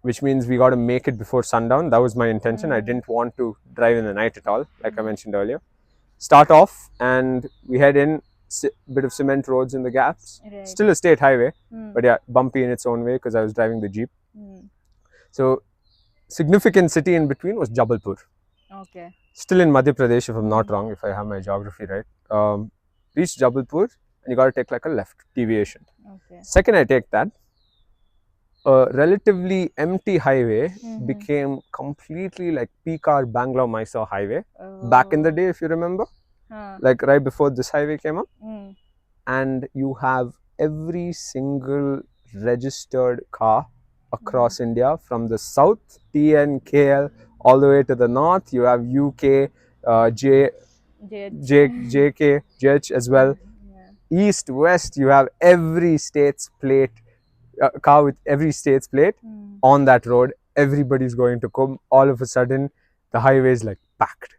which means we got to make it before sundown. That was my intention. I didn't want to drive in the night at all, like I mentioned earlier. Start off and we head in, bit of cement roads in the gaps. Still a state highway, but yeah, bumpy in its own way because I was driving the Jeep. So significant city in between was Jabalpur. Still in Madhya Pradesh, if I'm not wrong, if I have my geography right. Reached Jabalpur and you got to take like a left deviation. Second I take that, a relatively empty highway became completely like Picard Bangalore-Mysore highway back in the day, if you remember, like right before this highway came up. and you have every single registered car across India, from the south, TN, KL, all the way to the north. You have UK, JK, JH as well. East, west, you have every state's plate, car with every state's plate on that road. Everybody's going to come. All of a sudden, the highway is like packed.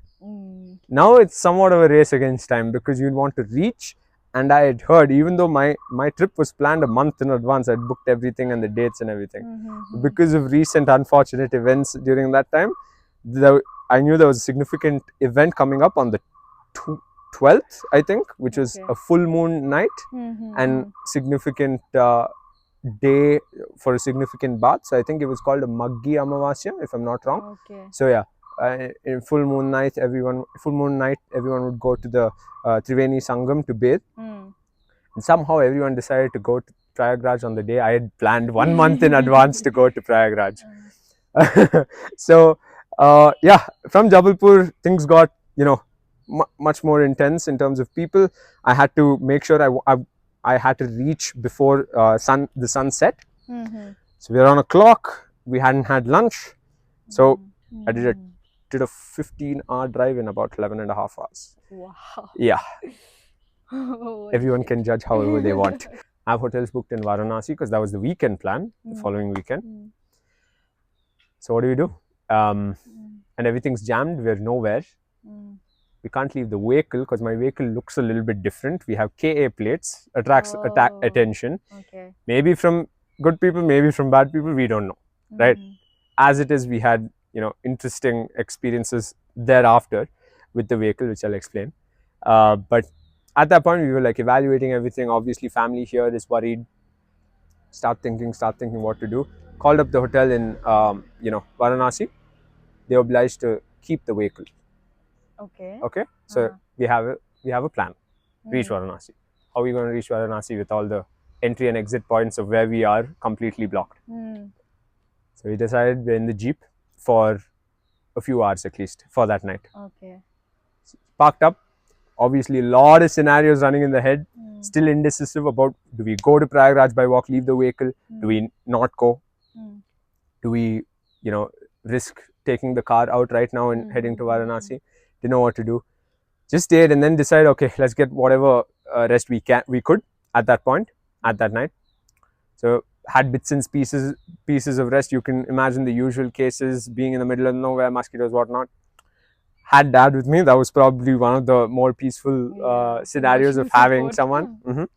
Now it's somewhat of a race against time because you want to reach. And I had heard, even though my trip was planned a month in advance, I'd booked everything and the dates and everything. Because of recent unfortunate events during that time, I knew there was a significant event coming up on the 12th, I think, which was a full moon night and significant day for a significant bath. So I think it was called a Maggi Amavasya, if I'm not wrong. So yeah, in full moon night, everyone would go to the Triveni Sangam to bathe. And somehow everyone decided to go to Prayagraj on the day I had planned 1 month in advance to go to Prayagraj. So yeah, from Jabalpur things got, you know, much more intense in terms of people. I had to make sure I had to reach before the sun set. So we were on a clock. We hadn't had lunch, so I did a 15-hour drive in about 11 and a half hours. Wow. Yeah. Everyone can judge however they want. I have hotels booked in Varanasi because that was the weekend plan, the following weekend. So what do? And everything's jammed. We're nowhere. We can't leave the vehicle because my vehicle looks a little bit different. We have KA plates, attracts attention. Maybe from good people, maybe from bad people, we don't know, right? As it is, we had, you know, interesting experiences thereafter with the vehicle, which I'll explain. But at that point, we were like evaluating everything. Obviously, family here is worried. Start thinking what to do. Called up the hotel in, Varanasi. They were obliged to keep the vehicle. Okay. So we have a plan. Reach Varanasi. How are we going to reach Varanasi with all the entry and exit points of where we are completely blocked? So we decided we're in the Jeep for a few hours at least for that night. Parked up. Obviously, a lot of scenarios running in the head. Still indecisive about, do we go to Prayagraj by walk, leave the vehicle? Do we not go? Do we, risk taking the car out right now and heading to Varanasi? Didn't know what to do. Just stayed and then decided, okay, let's get whatever rest we could at that point, at that night. So had bits and pieces of rest. You can imagine the usual cases, being in the middle of nowhere, mosquitoes, whatnot. Had dad with me. That was probably one of the more peaceful scenarios of having someone.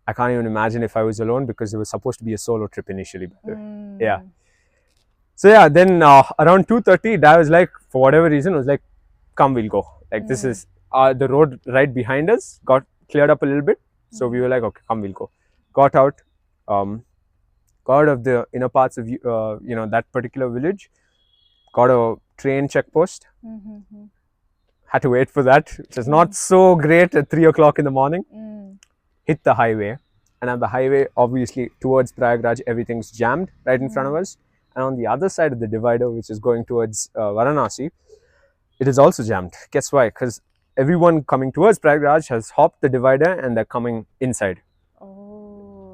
I can't even imagine if I was alone because it was supposed to be a solo trip initially. Yeah. So yeah, then around 2:30, dad was like, for whatever reason, was like, come, we'll go. Like this is the road right behind us got cleared up a little bit. So we were like, okay, come, we'll go. Got out of the inner parts of that particular village. Got a train check post. Had to wait for that, which is not so great at 3 o'clock in the morning. Hit the highway, and on the highway, obviously towards Prayagraj, everything's jammed right in front of us. And on the other side of the divider, which is going towards Varanasi, it is also jammed. Guess why? Because everyone coming towards Prayagraj has hopped the divider and they're coming inside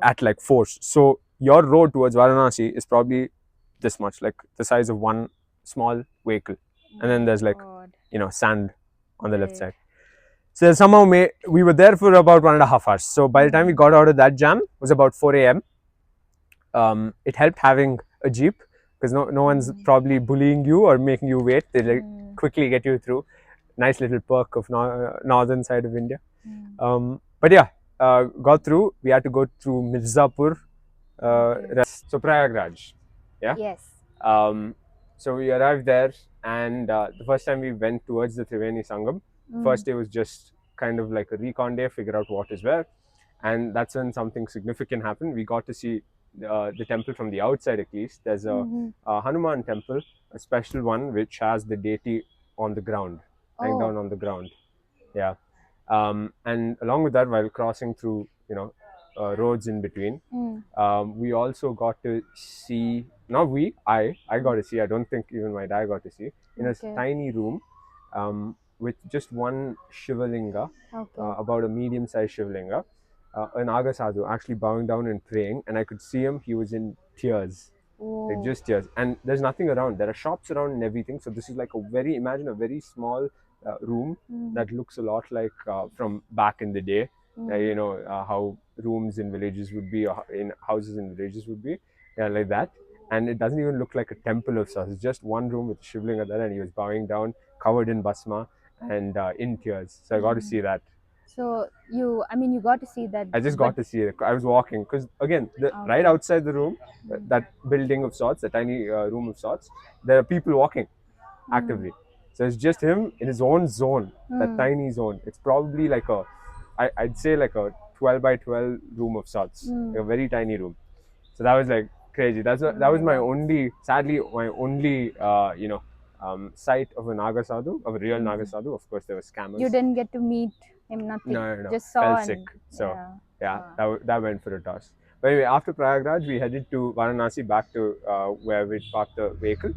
at like force. So your road towards Varanasi is probably this much, like the size of one small vehicle. And then there's like, sand on the left side. So somehow we were there for about 1.5 hours. So by the time we got out of that jam, it was about 4 a.m. It helped having a Jeep because no one's probably bullying you or making you wait. They like quickly get you through. Nice little perk of northern side of India. But yeah, got through. We had to go through Mirzapur. So Prayagraj. Yeah? Yes. So we arrived there, and the first time we went towards the Triveni Sangam, first day was just kind of like a recon day, figure out what is where. And that's when something significant happened. We got to see the temple from the outside at least. There's a Hanuman temple, a special one, which has the deity on the ground, lying down on the ground. Yeah. And along with that, while crossing through, roads in between, we also got to see, I got to see, I don't think even my dad got to see, in a tiny room with just one Shivalinga, Okay. about a medium-sized Shivalinga, an Naga Sadhu actually bowing down and praying, and I could see him. He was in tears, like Oh. just tears. And there's nothing around. There are shops around and everything. So this is like imagine a very small room that looks a lot like from back in the day. How rooms in villages would be, or in houses in villages would be, like that. And it doesn't even look like a temple of sorts. It's just one room with a Shivlinga there, and he was bowing down, covered in basma, and in tears. So I got to see that. So you got to see that. I just but got to see it. I was walking because again, right Okay. outside the room, that building of sorts, the tiny room of sorts, there are people walking actively. So it's just him in his own zone, that tiny zone. It's probably like I'd say like a 12 by 12 room of sorts, like a very tiny room. So that was like crazy. That was my God. only, sadly, my only, sight of a Naga Sadhu, of a real Naga Sadhu. Of course, there were scammers. You didn't get to meet him, nothing. No. Just saw Fell and sick. So yeah. that went for a toss. But anyway, after Prayagraj, we headed to Varanasi, back to where we parked the vehicle.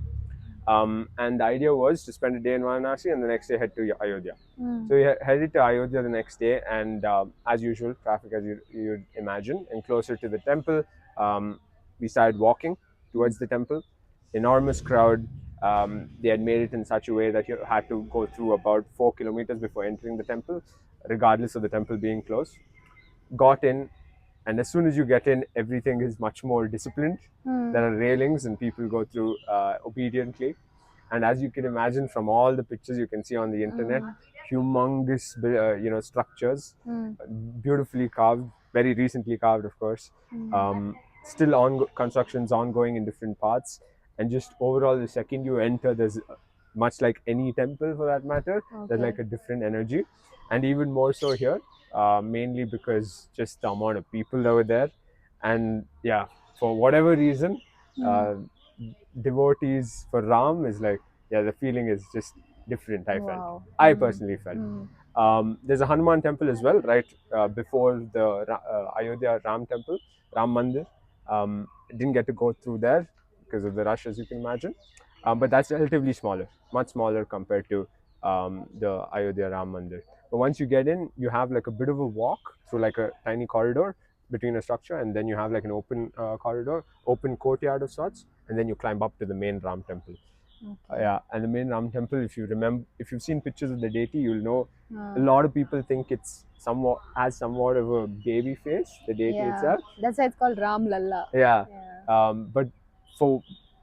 And the idea was to spend a day in Varanasi and the next day head to Ayodhya. So we headed to Ayodhya the next day, and as usual, traffic as you'd imagine. And closer to the temple, we started walking towards the temple. Enormous crowd. They had made it in such a way that you had to go through about 4 kilometers before entering the temple, regardless of the temple being closed. Got in, and as soon as you get in, everything is much more disciplined. There are railings, and people go through obediently. And as you can imagine from all the pictures you can see on the internet, humongous structures, beautifully carved, very recently carved, of course. Still constructions ongoing in different parts. And just overall, the second you enter, there's much like any temple for that matter, there's like a different energy. And even more so here, mainly because just the amount of people that were there. And yeah, for whatever reason, devotees for Ram is like, yeah, the feeling is just different. Wow. I personally felt. There's a Hanuman temple as well, right before the Ayodhya Ram temple, Ram Mandir. Didn't get to go through there because of the rush, as you can imagine. But that's relatively smaller, much smaller compared to the Ayodhya Ram Mandir. But once you get in, you have like a bit of a walk through like a tiny corridor between a structure, and then you have like an open corridor, open courtyard of sorts, and then you climb up to the main Ram temple. Yeah, and the main Ram temple, if you've seen pictures of the deity, you'll know a lot of people think it's somewhat of a baby face, the deity itself. That's why it's called Ram Lalla. Yeah. But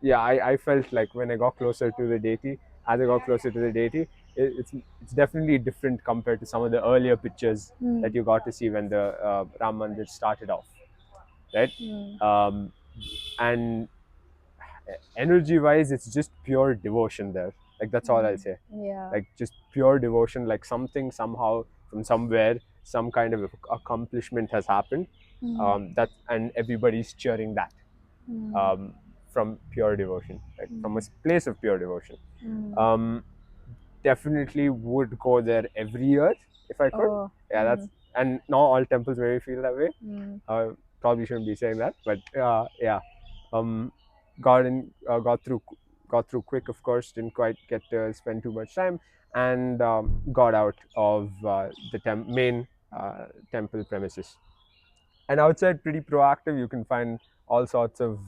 I felt like when I got closer to the deity, it's definitely different compared to some of the earlier pictures that you got to see when the Ram Mandir started off, right? And energy wise, it's just pure devotion there. Like that's all I'll say. Yeah. Like just pure devotion, like something somehow from somewhere, some kind of accomplishment has happened, and everybody's cheering that, from pure devotion, like from a place of pure devotion. Definitely would go there every year if I could. That's, and not all temples maybe feel that way. Probably shouldn't be saying that, but got through quick, of course. Didn't quite get to spend too much time, and got out of the main temple premises. And outside, pretty proactive. You can find all sorts of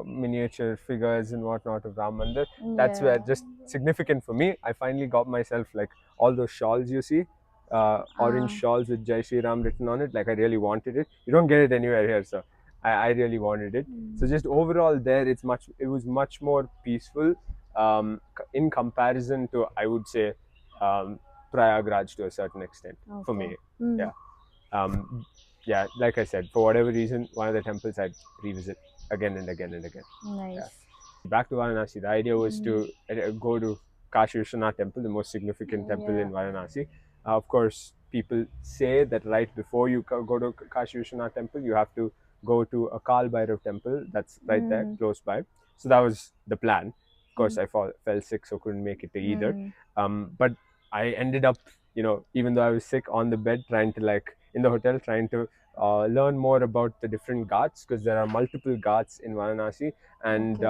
miniature figures and whatnot of Ram Mandir. That's where, just significant for me, I finally got myself like all those shawls you see, orange shawls with Jai Shri Ram written on it. Like I really wanted it. You don't get it anywhere here, so I really wanted it. So just overall there, it was much more peaceful, in comparison to, I would say, Prayagraj to a certain extent for me. Like I said, for whatever reason, one of the temples I'd revisit again and again and again. Nice. Back to Varanasi, the idea was to go to Kashi Vishwanath temple, the most significant temple in Varanasi. Of course, people say that right before you go to Kashi Vishwanath temple, you have to go to a Kal Bhairav temple that's right there, close by. So that was the plan. Of course, I fell sick, so couldn't make it to either. But I ended up, even though I was sick, on the bed, in the hotel, trying to learn more about the different ghats, because there are multiple ghats in Varanasi, and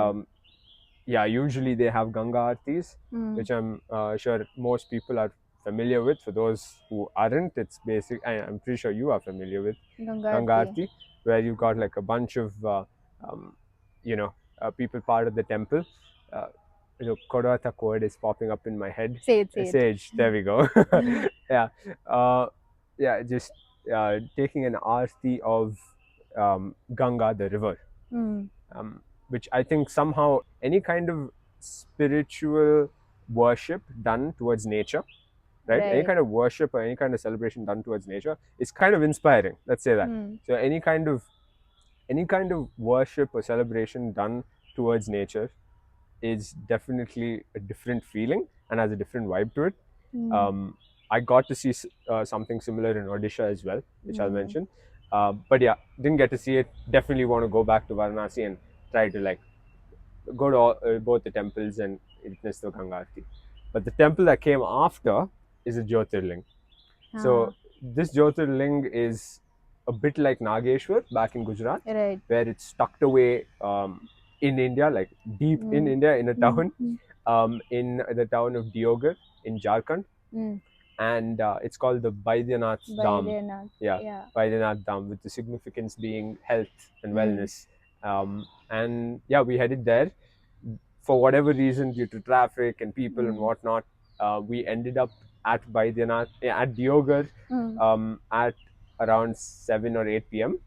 yeah, usually they have Ganga Aartis, which I'm sure most people are familiar with. For those who aren't, it's basic. I'm pretty sure you are familiar with Ganga Aarti, where you've got like a bunch of um, you know people part of the temple. Uh, Kodata word is popping up in my head. Say it, say it. Sage. There we go. Yeah, yeah. Just taking an aarti of Ganga, the river. Which I think somehow any kind of spiritual worship done towards nature, right? Any Right. kind of worship or any kind of celebration done towards nature is kind of inspiring. Let's say that. So any kind of worship or celebration done towards nature is definitely a different feeling and has a different vibe to it. I got to see something similar in Odisha as well, which I'll mention. But yeah, didn't get to see it. Definitely want to go back to Varanasi and try to like go to both the temples and witness the Ganga Aarti. But the temple that came after is a Jyotirling. So this Jyotirling is a bit like Nageshwar back in Gujarat, Right. where it's tucked away in India, like deep in India, in a town, in the town of Diogar in Jharkhand. And it's called the Baidyanath Dham. Yeah, Baidyanath Dham, with the significance being health and wellness. And yeah, we headed there. For whatever reason, due to traffic and people and whatnot, we ended up at Baidyanath, at Diogar, at around 7 or 8 p.m.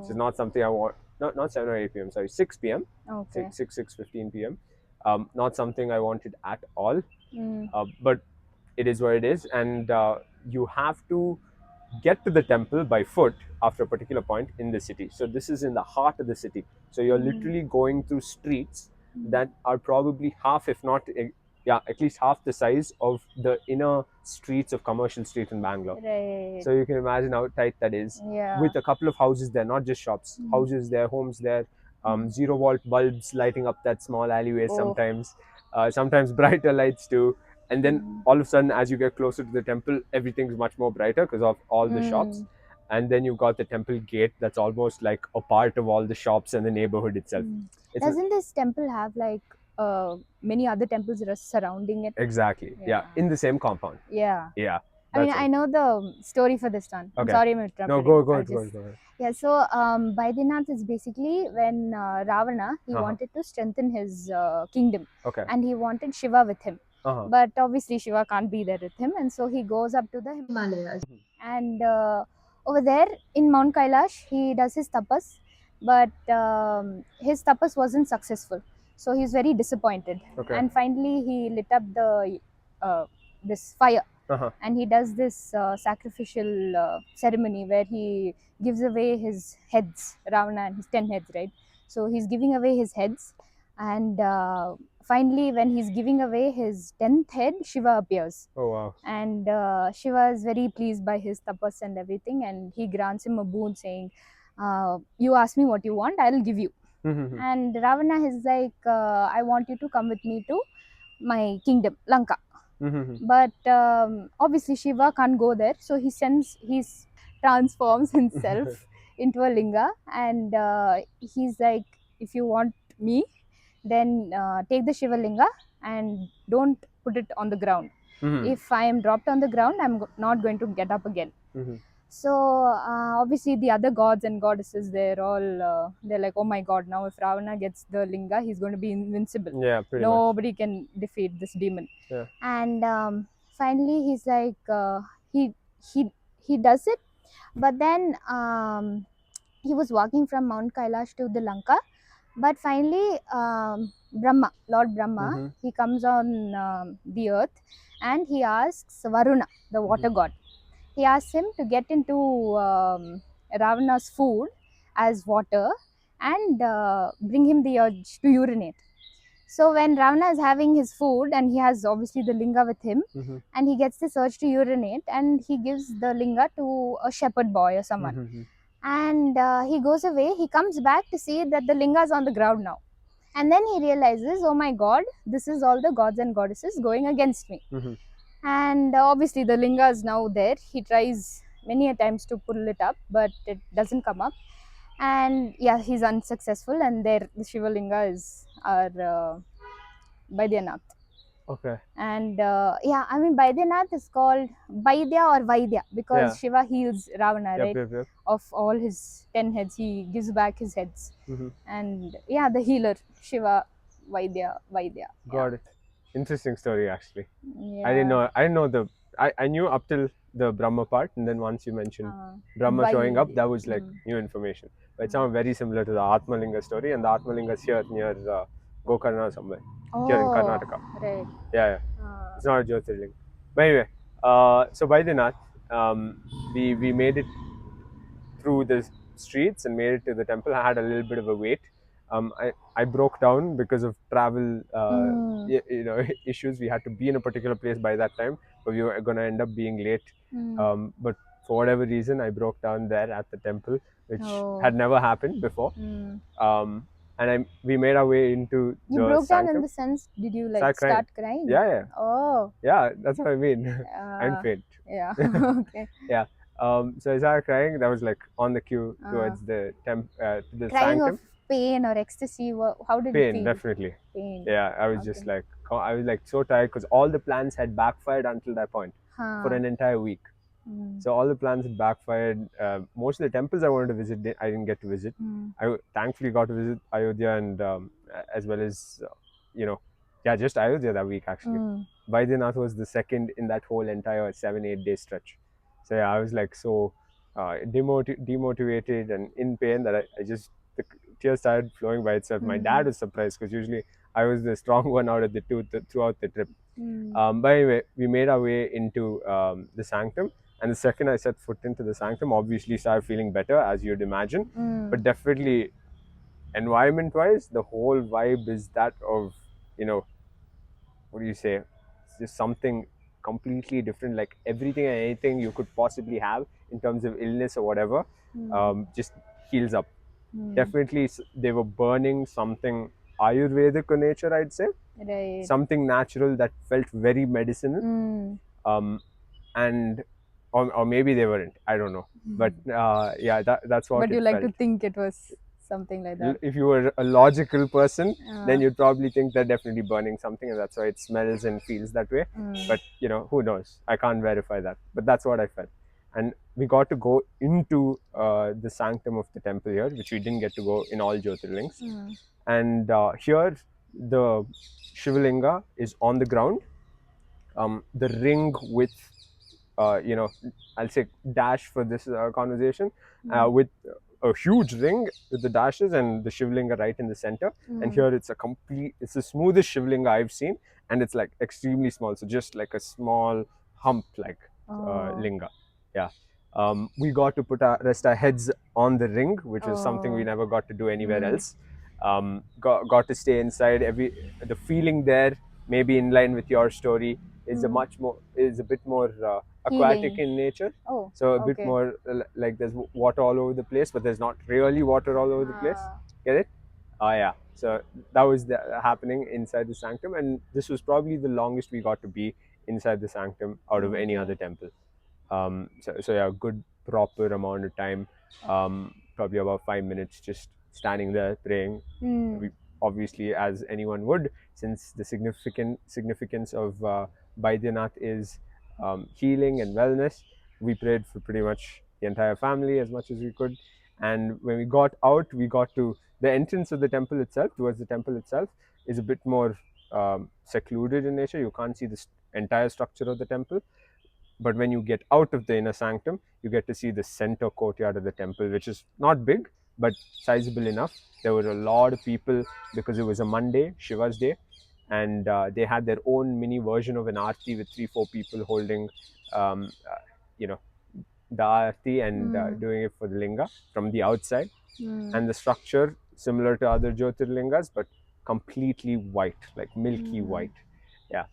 This is not something I want. Not 7 or 8 p.m. Sorry, 6 p.m. Okay. 6:15 p.m. Not something I wanted at all. But it is what it is, and you have to get to the temple by foot after a particular point in the city. So this is in the heart of the city. So you're literally going through streets that are probably half, if not, at least half the size of the inner streets of commercial streets in Bangalore. Right. So you can imagine how tight that is. Yeah. With a couple of houses there, not just shops, houses there, homes there, 0 volt bulbs lighting up that small alleyway sometimes, sometimes brighter lights too. And then all of a sudden, as you get closer to the temple, everything's much more brighter because of all the shops. And then you've got the temple gate that's almost like a part of all the shops and the neighborhood itself. Doesn't this temple have like many other temples that are surrounding it? Exactly. Yeah. In the same compound. Yeah. Yeah. I mean, I know the story for this one. I'm Okay. sorry, I'm interrupting. No, go ahead. Yeah, so Baidyanath is basically when Ravana, he wanted to strengthen his kingdom. Okay. And he wanted Shiva with him. But obviously Shiva can't be there with him, and so he goes up to the Himalayas. And over there in Mount Kailash, he does his tapas, but his tapas wasn't successful. So he's very disappointed. Okay. And finally he lit up the this fire. And he does this sacrificial ceremony where he gives away his heads, Ravana and his 10 heads, right? So he's giving away his heads, and finally when he's giving away his 10th head, Shiva appears. Oh wow. And Shiva is very pleased by his tapas and everything, and he grants him a boon saying, you ask me what you want, I'll give you. And Ravana is like, I want you to come with me to my kingdom, Lanka. But obviously Shiva can't go there, so he transforms himself into a linga, and he's like, if you want me, then take the Shiva linga and don't put it on the ground. If I am dropped on the ground, I'm not going to get up again. So obviously the other gods and goddesses, they're like, oh my god, now if Ravana gets the linga, he's going to be invincible. Yeah, pretty Nobody much. can defeat this demon. Yeah. And finally he's like, he does it, but then he was walking from Mount Kailash to the Lanka, but finally Lord Brahma, he comes on the earth, and he asks Varuna, the water god, he asks him to get into Ravana's food as water and bring him the urge to urinate. So when Ravana is having his food, and he has obviously the linga with him, and he gets this urge to urinate, and he gives the linga to a shepherd boy or someone. And he goes away, he comes back to see that the linga is on the ground now. And then he realizes, oh my god, this is all the gods and goddesses going against me. And obviously the linga is now there. He tries many a times to pull it up, but it doesn't come up. And yeah, he's unsuccessful, and there the Shiva linga is our Baidyanath. Okay. And yeah, I mean, Baidyanath is called Baidya or Vaidya because Yeah. Shiva heals Ravana, Yep. right? Yep. Yep. Of all his 10 heads, he gives back his heads. Mm-hmm. And yeah, the healer, Shiva, Vaidya. Yeah. Got it. Interesting story, actually. Yeah. I didn't know. I didn't know the. I knew up till the Brahma part, and then once you mentioned Brahma showing up, that was like new information. But it sounds very similar to the Atmalinga story, and the Atmalinga is here near Gokarna somewhere, here in Karnataka. Right. Yeah, it's not a Jyotirling. But anyway, so Baidyanath, we made it through the streets and made it to the temple. I had a little bit of a wait. I broke down because of travel, issues. We had to be in a particular place by that time, but we were going to end up being late. But for whatever reason, I broke down there at the temple, which had never happened before. And we made our way into You the broke down in sanctum. the sense, did you Start like start crying? Yeah, yeah, Oh, yeah. That's what I mean. I'm faint. yeah. Okay. Yeah. So I started crying. That was like on the queue towards the the Crying sanctum. of pain or ecstasy? How did it Pain, feel? definitely. Pain. Yeah, I was just like, I was like so tired because all the plans had backfired until that point for an entire week. So all the plans had backfired. Most of the temples I wanted to visit, I didn't get to visit. I thankfully got to visit Ayodhya and as well as, just Ayodhya that week actually. Baidyanath was the second in that whole entire 7-8 day stretch. So yeah, I was like so demotivated and in pain that I just, the tears started flowing by itself. My dad was surprised because usually I was the strong one out of the two throughout the trip. But anyway, we made our way into the sanctum. And the second I set foot into the sanctum, obviously started feeling better, as you'd imagine. But definitely, environment-wise, the whole vibe is that of, what do you say? It's just something completely different. Like everything and anything you could possibly have in terms of illness or whatever, just heals up. Definitely, they were burning something Ayurvedic in nature, I'd say. Right. Something natural that felt very medicinal. And or maybe they weren't. I don't know. But yeah, that's what. But it you like felt. to think it was something like that. If you were a logical person, then you'd probably think they're definitely burning something, and that's why it smells and feels that way. But who knows? I can't verify that. But that's what I felt. And we got to go into the sanctum of the temple here, which we didn't get to go in all Jyotirlings. And here, the Shivalinga is on the ground. The ring with, I'll say dash for this conversation, with a huge ring with the dashes and the Shivlinga right in the center. And here it's it's the smoothest Shivlinga I've seen, and it's like extremely small. So just like a small hump like linga. Yeah. We got to rest our heads on the ring, which was something we never got to do anywhere else. Got to stay inside. The feeling there, maybe in line with your story, is a bit more aquatic in nature. So a bit more like there's water all over the place, but there's not really water all over the place. Get it? Yeah. So that was happening inside the sanctum, and this was probably the longest we got to be inside the sanctum out of any other temple. So yeah, good proper amount of time. Probably about 5 minutes just standing there praying. We, obviously, as anyone would, since the significance of Baidyanath is healing and wellness, we prayed for pretty much the entire family as much as we could. And when we got out, we got to the entrance of the temple itself. Towards the temple itself is a bit more secluded in nature. You can't see the entire structure of the temple. But when you get out of the inner sanctum, you get to see the center courtyard of the temple, which is not big, but sizable enough. There were a lot of people because it was a Monday, Shiva's day, and they had their own mini version of an aarti with 3-4 people holding, the aarti and doing it for the linga from the outside. And the structure similar to other Jyotirlingas, but completely white, like milky white. Yeah.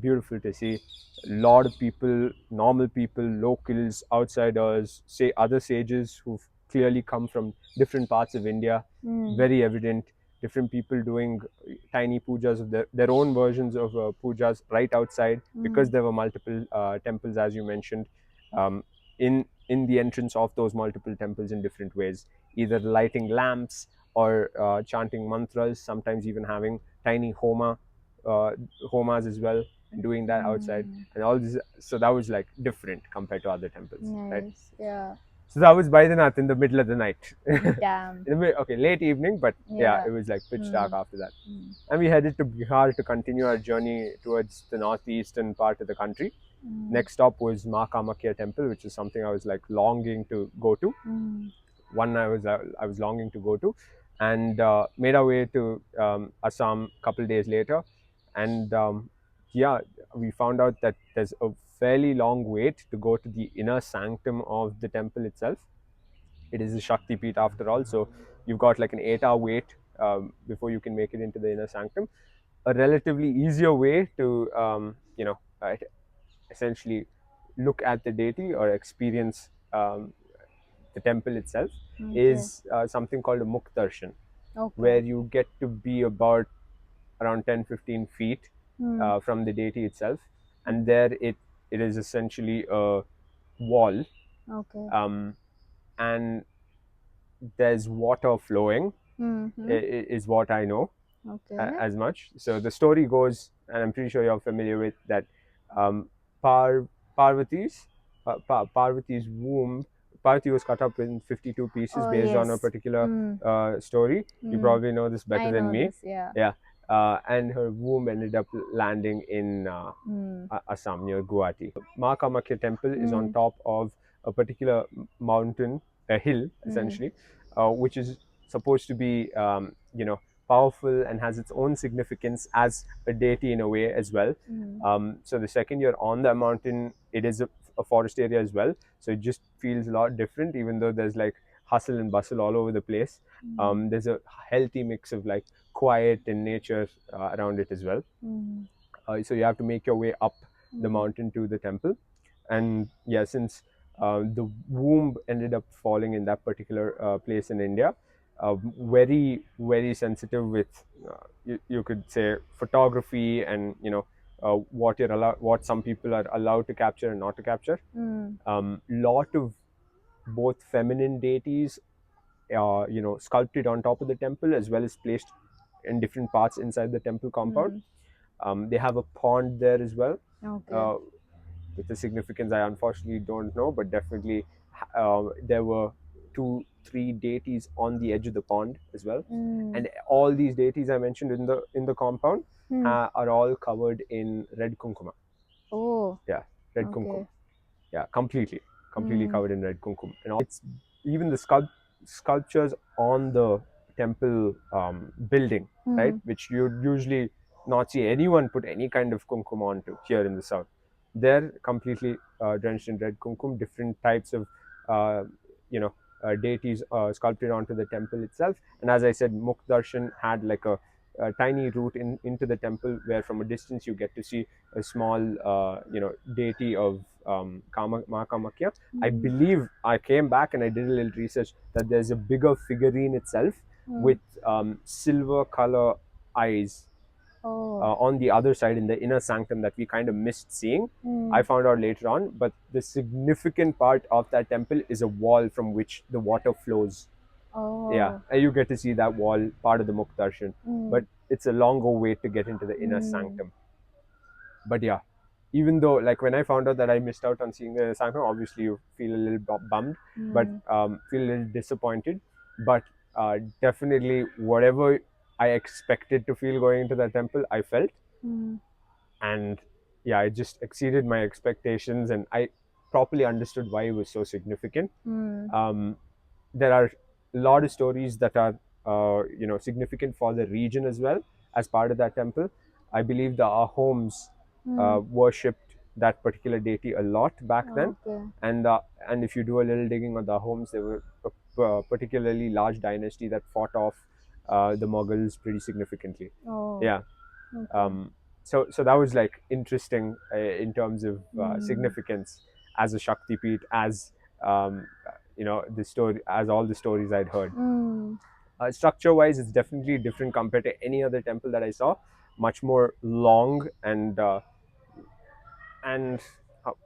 Beautiful to see. A lot of people, normal people, locals, outsiders, say other sages who've clearly come from different parts of India. Very evident. Different people doing tiny pujas of their own versions of pujas right outside, because there were multiple temples, as you mentioned, in the entrance of those multiple temples in different ways, either lighting lamps or chanting mantras, sometimes even having tiny homas as well, and doing that outside, and all this. So that was like different compared to other temples, right? Nice. Yeah. So that was Baidyanath in the middle of the night. Damn. Okay, late evening, but yeah, it was like pitch dark after that. And we headed to Bihar to continue our journey towards the northeastern part of the country. Next stop was Mahakamakya temple, which is something I was like longing to go to. One I was longing to go to, and made our way to Assam a couple days later, and yeah, we found out that there's a fairly long wait to go to the inner sanctum of the temple itself. It is a Shakti Peeth after all, so you've got like an 8-hour wait before you can make it into the inner sanctum. A relatively easier way to essentially look at the deity or experience the temple itself is something called a Mukh Darshan, where you get to be about around 10-15 feet from the deity itself, and there it is essentially a wall, and there's water flowing, is what I know as much. So the story goes, and I'm pretty sure you're familiar with that. Par- Parvati's Parvati's womb. Parvati was cut up in 52 pieces based on a particular story. You probably know this better than me. Yeah. And her womb ended up landing in Assam near Guwahati. Mahakamakya temple is on top of a particular mountain, a hill essentially, which is supposed to be powerful and has its own significance as a deity in a way as well. So the second you're on the mountain, it is a forest area as well, so it just feels a lot different, even though there's like hustle and bustle all over the place. There's a healthy mix of like quiet and nature around it as well. So you have to make your way up the mountain to the temple, and yeah, since the womb ended up falling in that particular place in India, very very sensitive with you could say photography, and what some people are allowed to capture and not to capture. Lot of both feminine deities sculpted on top of the temple, as well as placed in different parts inside the temple compound. They have a pond there as well. With the significance, I unfortunately don't know, but definitely there were 2-3 deities on the edge of the pond as well. And all these deities I mentioned in the compound are all covered in red kumkum. Yeah, red kumkum. Yeah, completely covered in red kumkum. And it's even the sculptures on the temple building, right, which you'd usually not see anyone put any kind of kumkum onto here in the south. They're completely drenched in red kumkum. Different types of deities sculpted onto the temple itself. And as I said, Mukh Darshan had like a tiny route into the temple, where from a distance you get to see a small deity of Mahakamakya. I believe I came back and I did a little research that there's a bigger figurine itself with silver color eyes on the other side in the inner sanctum that we kind of missed seeing. I found out later on, but the significant part of that temple is a wall from which the water flows. Yeah, and you get to see that wall, part of the Mukh Darshan, but it's a longer way to get into the inner sanctum. But yeah, even though like when I found out that I missed out on seeing the sanctum, obviously you feel a little bummed, but feel a little disappointed. But definitely whatever I expected to feel going into the temple, I felt. And yeah, it just exceeded my expectations, and I properly understood why it was so significant. There are a lot of stories that are significant for the region as well as part of that temple. I believe the Ahoms worshipped that particular deity a lot back then. And if you do a little digging on the Ahoms, they were a particularly large dynasty that fought off the Mughals pretty significantly. Yeah. So that was like interesting in terms of significance as a Shakti Peeth, as the story, as all the stories I'd heard. Structure wise, it's definitely different compared to any other temple that I saw. Much more long and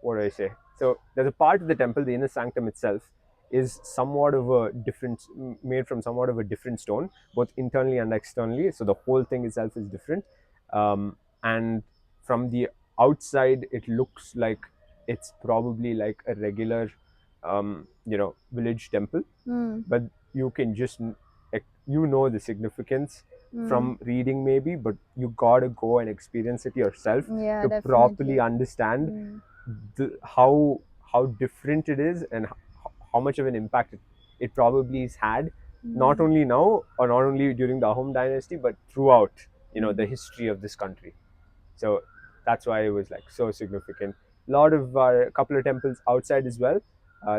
what do I say? So there's a part of the temple, the inner sanctum itself, is somewhat of a different, made from somewhat of a different stone, both internally and externally. So the whole thing itself is different, and from the outside, it looks like it's probably like a regular, village temple, but you can just the significance from reading maybe, but you gotta go and experience it yourself Yeah, to properly definitely. understand how different it is, and how much of an impact it probably has had, not only now or not only during the Ahom dynasty, but throughout the history of this country. So that's why it was like so significant. A lot of a couple of temples outside as well.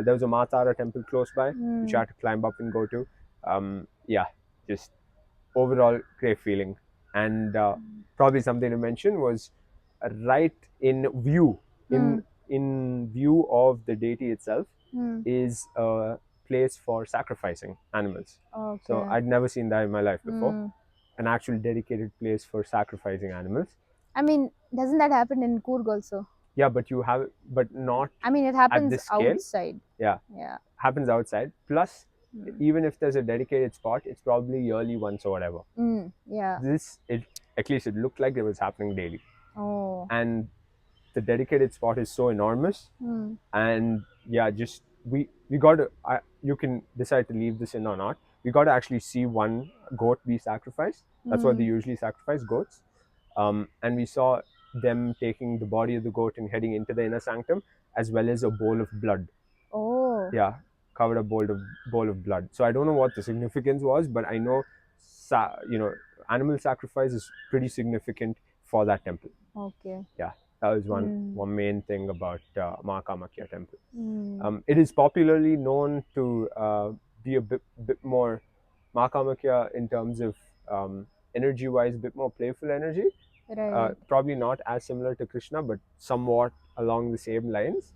There was a Matara temple close by, which I had to climb up and go to. Yeah, just overall great feeling. And probably something to mention was right in view, in view of the deity itself, is a place for sacrificing animals. So Okay. I'd never seen that in my life before. An actual dedicated place for sacrificing animals. I mean, doesn't that happen in Coorg also? Yeah, but not I mean, it at happens this scale. outside. Yeah, Yeah. happens outside. Plus, even if there's a dedicated spot, it's probably yearly once or whatever. Yeah. At least it looked like it was happening daily. Oh. And the dedicated spot is so enormous, and yeah, just we got to, you can decide to leave this in or not. We got to actually see one goat be sacrificed. That's what they usually sacrifice, goats. And we saw them taking the body of the goat and heading into the inner sanctum, as well as a bowl of blood. Oh. Yeah, covered a bowl of blood. So I don't know what the significance was, but I know animal sacrifice is pretty significant for that temple. Okay. Yeah, that was one main thing about Mahakamakya temple. It is popularly known to be a bit more Mahakamakya in terms of energy wise, a bit more playful energy. Right. Probably not as similar to Krishna, but somewhat along the same lines.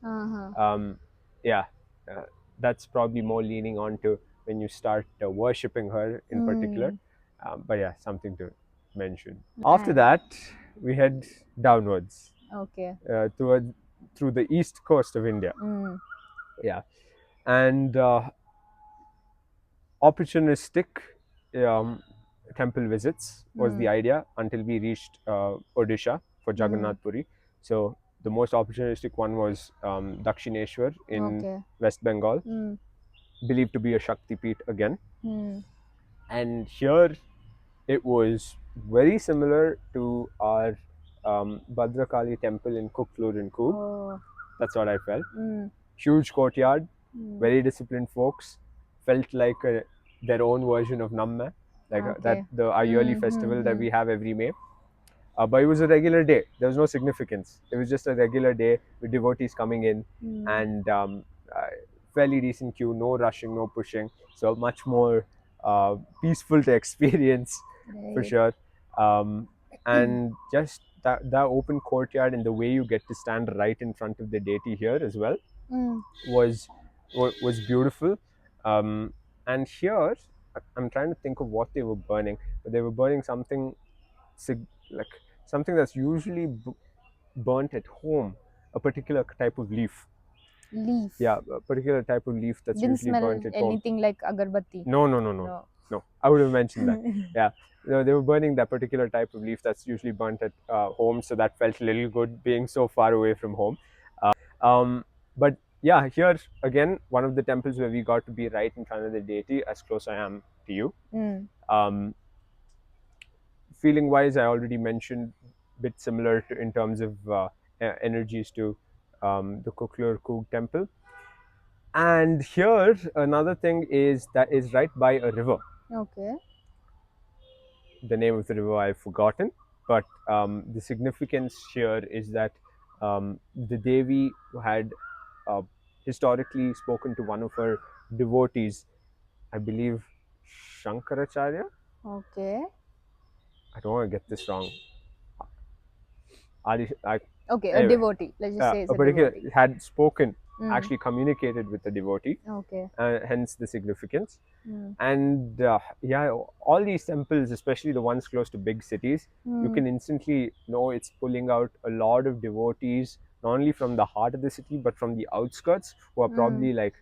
Yeah, uh, that's probably more leaning on to when you start worshipping her in particular. But yeah, something to mention. After that, we head downwards Okay. through the east coast of India. Yeah, and opportunistic um, temple visits was the idea until we reached Odisha for Jagannath Puri. So the most opportunistic one was Dakshineshwar in Okay. West Bengal, believed to be a Shakti Peeth again. And here it was very similar to our Bhadrakali temple in Kuklur in Coorg. Oh. That's what I felt. Huge courtyard, very disciplined folks, felt like their own version of Namme, like Okay. our yearly festival that we have every May. But it was a regular day. There was no significance. It was just a regular day with devotees coming in, and fairly decent queue, no rushing, no pushing. So much more peaceful to experience for Right. sure. And just that open courtyard and the way you get to stand right in front of the deity here as well was beautiful. And here, I'm trying to think of what they were burning, but they were burning something like something that's usually burnt at home, a particular type of leaf. Leaf. Yeah, a particular type of leaf that's Didn't usually smell burnt at home. anything like agarbatti. No. I would have mentioned that. Yeah, they were burning that particular type of leaf that's usually burnt at home, so that felt a little good being so far away from home. But yeah, here again, one of the temples where we got to be right in front of the deity, as close I am to you. Feeling wise, I already mentioned, bit similar to in terms of energies to the Kuklur Coorg temple. And here, another thing is that is right by a river. Okay. The name of the river I've forgotten, but the significance here is that the Devi had historically spoken to one of her devotees, I believe Shankaracharya. Okay. I don't want to get this wrong. Okay, a Anyway, devotee. Let's just say it's a a particular devotee. had spoken, actually communicated with the devotee, Okay. hence the significance. And yeah, all these temples, especially the ones close to big cities, you can instantly know it's pulling out a lot of devotees, not only from the heart of the city but from the outskirts, who are probably like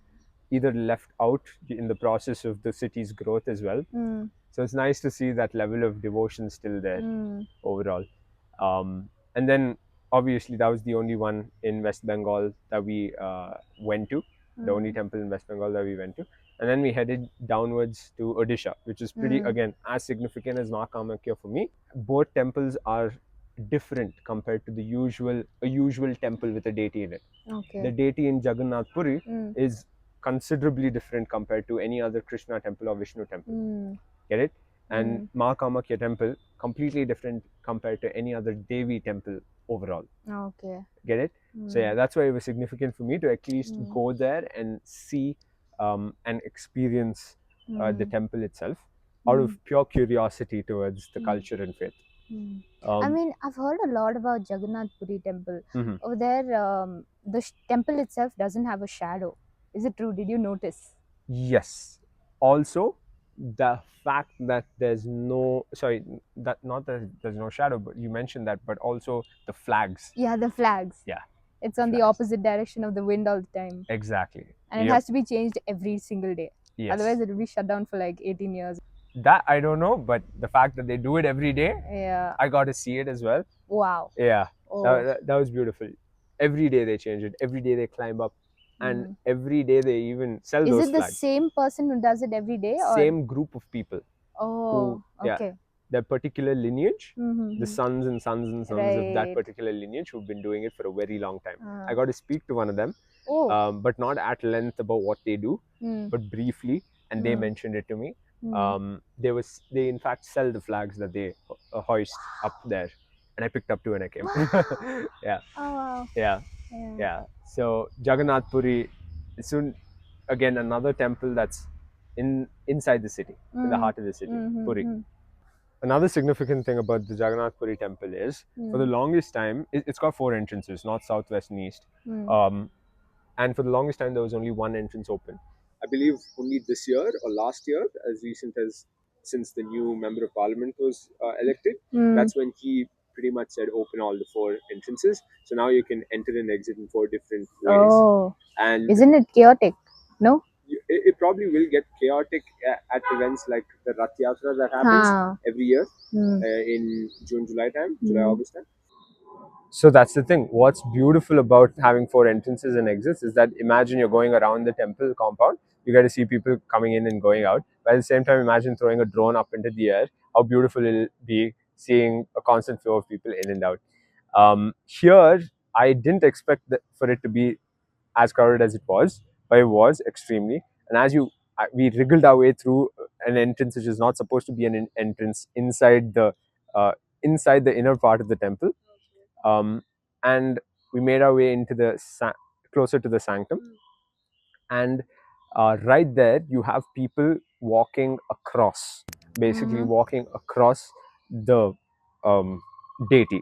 either left out in the process of the city's growth as well. So it's nice to see that level of devotion still there overall. And then obviously that was the only one in West Bengal that we went to, the only temple in West Bengal that we went to. And then we headed downwards to Odisha, which is pretty, again, as significant as Mahakamakya for me. Both temples are different compared to a usual temple with a deity in it. The deity in Jagannath Puri is considerably different compared to any other Krishna temple or Vishnu temple. Get it? And Mahakamakya temple, completely different compared to any other Devi temple overall. Get it? So yeah, that's why it was significant for me to at least go there and see and experience the temple itself out of pure curiosity towards the culture and faith. I mean, I've heard a lot about Jagannath Puri temple. Over there, the temple itself doesn't have a shadow. Is it true? Did you notice? Yes. Also, the fact that there's no, sorry, that not that there's no shadow, but you mentioned that, but also the flags. Yeah, the flags. Yeah. It's on the opposite direction of the wind all the time. Exactly. And it has to be changed every single day. Yes. Otherwise, it will be shut down for like 18 years. That I don't know, but the fact that they do it every day, Yeah. I got to see it as well. Wow. Yeah. Oh. That was beautiful. Every day they change it. Every day they climb up. And every day they even sell those Is it the flags. same person who does it every day? Or? Same group of people. Oh, okay. Yeah, their particular lineage, the sons and sons and sons of that particular lineage who've been doing it for a very long time. I got to speak to one of them, but not at length about what they do, but briefly, and they mentioned it to me. They in fact sell the flags that they hoist up there, and I picked up two when I came. Yeah. Oh, wow. Yeah. So Jagannath Puri, soon again another temple that's inside the city, in the heart of the city, Puri. Another significant thing about the Jagannath Puri temple is, for the longest time, it's got 4 entrances, north, south, west, and east. And for the longest time, there was only one entrance open. I believe only this year or last year, as recent as since the new member of parliament was elected, that's when he pretty much said open all the 4 entrances. So now you can enter and exit in 4 different ways. Oh. And isn't it chaotic? No? It probably will get chaotic at events like the Rath Yatra that happens every year in June, July time, August time. So that's the thing. What's beautiful about having 4 entrances and exits is that imagine you're going around the temple compound, you get to see people coming in and going out. But at the same time, imagine throwing a drone up into the air, how beautiful it'll be seeing a constant flow of people in and out. Here, I didn't expect for it to be as crowded as it was, but it was extremely. And as we wriggled our way through an entrance which is not supposed to be an entrance inside the inner part of the temple, and we made our way into the closer to the sanctum, and right there you have people walking across, basically walking across the deity.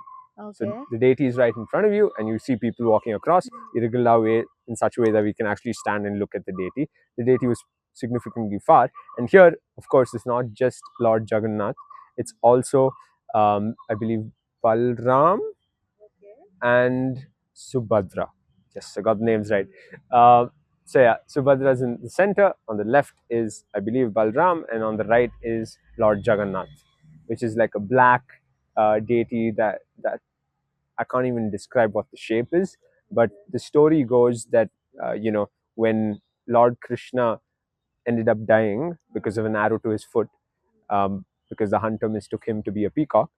So the deity is right in front of you, and you see people walking across. We wriggled our way in such a way that we can actually stand and look at the deity. The deity was significantly far, and here, of course, it's not just Lord Jagannath. It's also, I believe, Balram and Subhadra. Yes, I got the names right. So yeah, Subhadra is in the center. On the left is, I believe, Balram, and on the right is Lord Jagannath, which is like a black deity that I can't even describe what the shape is. But the story goes that when Lord Krishna ended up dying because of an arrow to his foot, because the hunter mistook him to be a peacock.